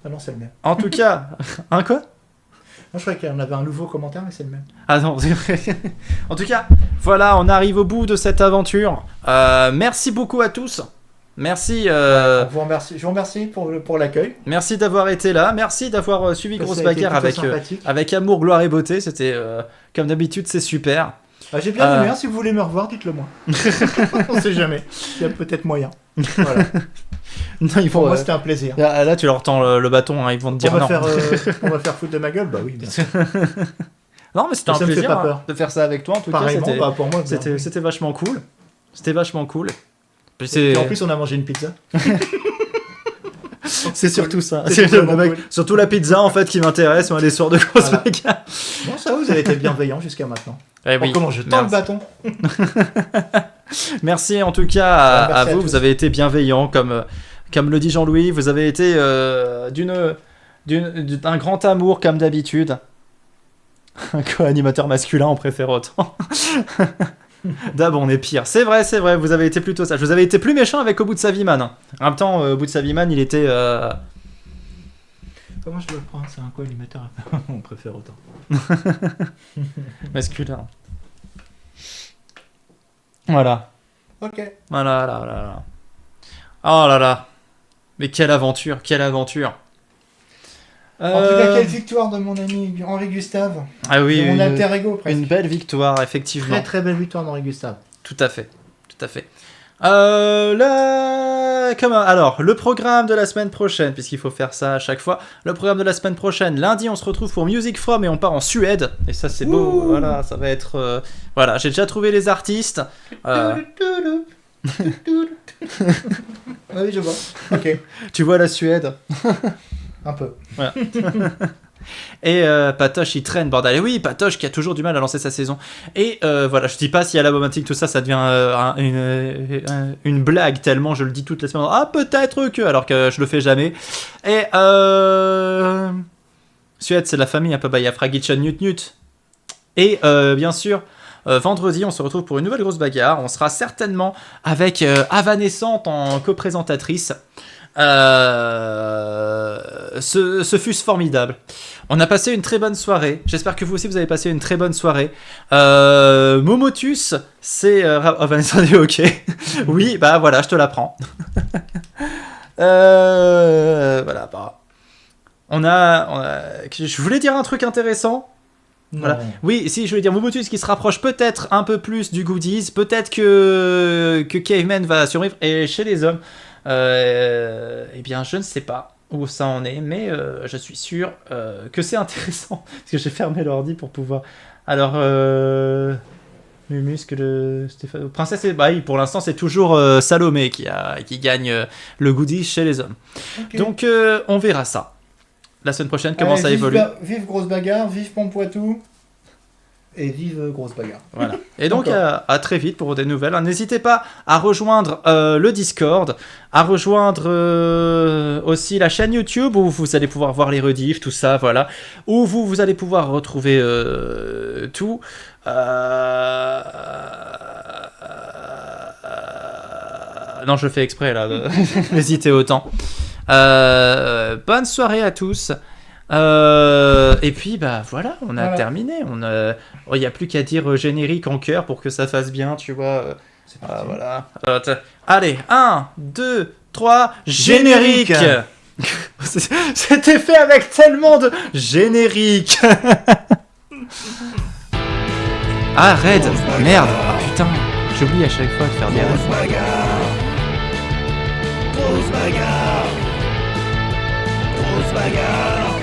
Ah non, c'est le même. En tout cas, hein quoi? Moi, je croyais qu'on avait un nouveau commentaire, mais c'est le même. Ah non, c'est vrai. En tout cas, voilà, on arrive au bout de cette aventure. Merci beaucoup à tous. Merci, Je vous remercie pour l'accueil. merci d'avoir été là. Merci d'avoir suivi Ça Grosse a été Bagarre plutôt sympathique. avec amour, gloire et beauté. C'était, comme d'habitude, c'est super. J'ai bien aimé, hein, si vous voulez me revoir, dites-le moi. On sait jamais. Il y a peut-être moyen. Voilà. Non, ils Pour vont, moi, c'était un plaisir. là, tu leur tends le bâton, hein, ils vont te dire On va, non. on va faire foutre de ma gueule. Bah oui, bien sûr. Non, mais c'était un Ça me fait plaisir pas peur. de faire ça avec toi. En tout Pareillement, cas, bah, pour moi, bien. c'était vachement cool. C'était vachement cool. Et en plus, on a mangé une pizza. C'est surtout ça. C'est C'est vraiment cool. surtout la pizza en fait qui m'intéresse, moi, les soirs de Grosse Voilà. Bagarre. Bon, ça, vous avez été bienveillant jusqu'à maintenant. Eh oui, Comment je tends le bâton. merci en tout cas à Merci à vous. tous. Vous avez été bienveillants, comme le dit Jean-Louis. Vous avez été d'un grand amour comme d'habitude. Un co-animateur masculin, on préfère autant. D'ab, on est pire. C'est vrai, vous avez été plutôt sage. Vous avez été plus méchant avec Au bout de sa vie, man. En même temps, Au bout de sa vie, man, il était. Comment je dois le prendre? C'est un co-animateur. On préfère autant. masculin. Voilà. Ok. Voilà, là, là, là. Oh là là. Mais quelle aventure, quelle aventure. En tout cas, quelle victoire de mon ami Henri Gustave. Ah oui, De mon alter ego, presque. une belle victoire, effectivement. Très très belle victoire d'Henri Gustave. Tout à fait, tout à fait. Alors, le programme de la semaine prochaine, puisqu'il faut faire ça à chaque fois. Le programme de la semaine prochaine, lundi, on se retrouve pour Music From et on part en Suède. Et ça, c'est beau. Ouh. Voilà, ça va être. Voilà, j'ai déjà trouvé les artistes. Oui, je vois. Ok. Tu vois la Suède. Un peu. Et Patoche il traîne, bordel. Et oui, Patoche qui a toujours du mal à lancer sa saison. Et voilà, je dis pas si à la Bomatique tout ça, ça devient une blague tellement je le dis toutes les semaines. Ah, peut-être que, alors que je le fais jamais. Et Suède, c'est de la famille un peu. Bah, il y a Fragichan Nut Nut. Et bien sûr, vendredi, on se retrouve pour une nouvelle grosse bagarre. On sera certainement avec Avanescente en co-présentatrice. Ce fut formidable. On a passé une très bonne soirée. J'espère que vous aussi vous avez passé une très bonne soirée. Momotus, c'est Vanessa dit ok. Oui, bah voilà, je te l'apprends. Voilà, bah. Je voulais dire un truc intéressant. Voilà. Oui, si je voulais dire Momotus qui se rapproche peut-être un peu plus du goodies, peut-être que Caveman va survivre. Et chez les hommes, eh bien, je ne sais pas où ça en est, mais je suis sûr que c'est intéressant parce que j'ai fermé l'ordi pour pouvoir. Alors, Mumuscle, Stéphane, Princesse, et bah, pour l'instant, c'est toujours Salomé qui gagne le goodies chez les hommes. Okay. Donc, on verra ça. La semaine prochaine, comment ça évolue. Vive Grosse Bagarre, vive Pompoitou et vive Grosse Bagarre. Voilà. Et donc à très vite pour des nouvelles. N'hésitez pas à rejoindre le Discord, à rejoindre aussi la chaîne YouTube où vous allez pouvoir voir les rediffs, tout ça, voilà. Où vous allez pouvoir retrouver tout. Non, je le fais exprès là, d'hésiter autant. Bonne soirée à tous. Et puis bah voilà, on a terminé. Il n'y a plus qu'à dire générique en chœur pour que ça fasse bien, tu vois. Voilà. Allez, 1, 2, 3, générique. C'était fait avec tellement de générique. Ah, Red, merde. Ah, putain, j'oublie à chaque fois de faire des Grosse bagarre. Grosse bagarre. Grosse bagarre.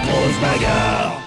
Grosse se bagarre.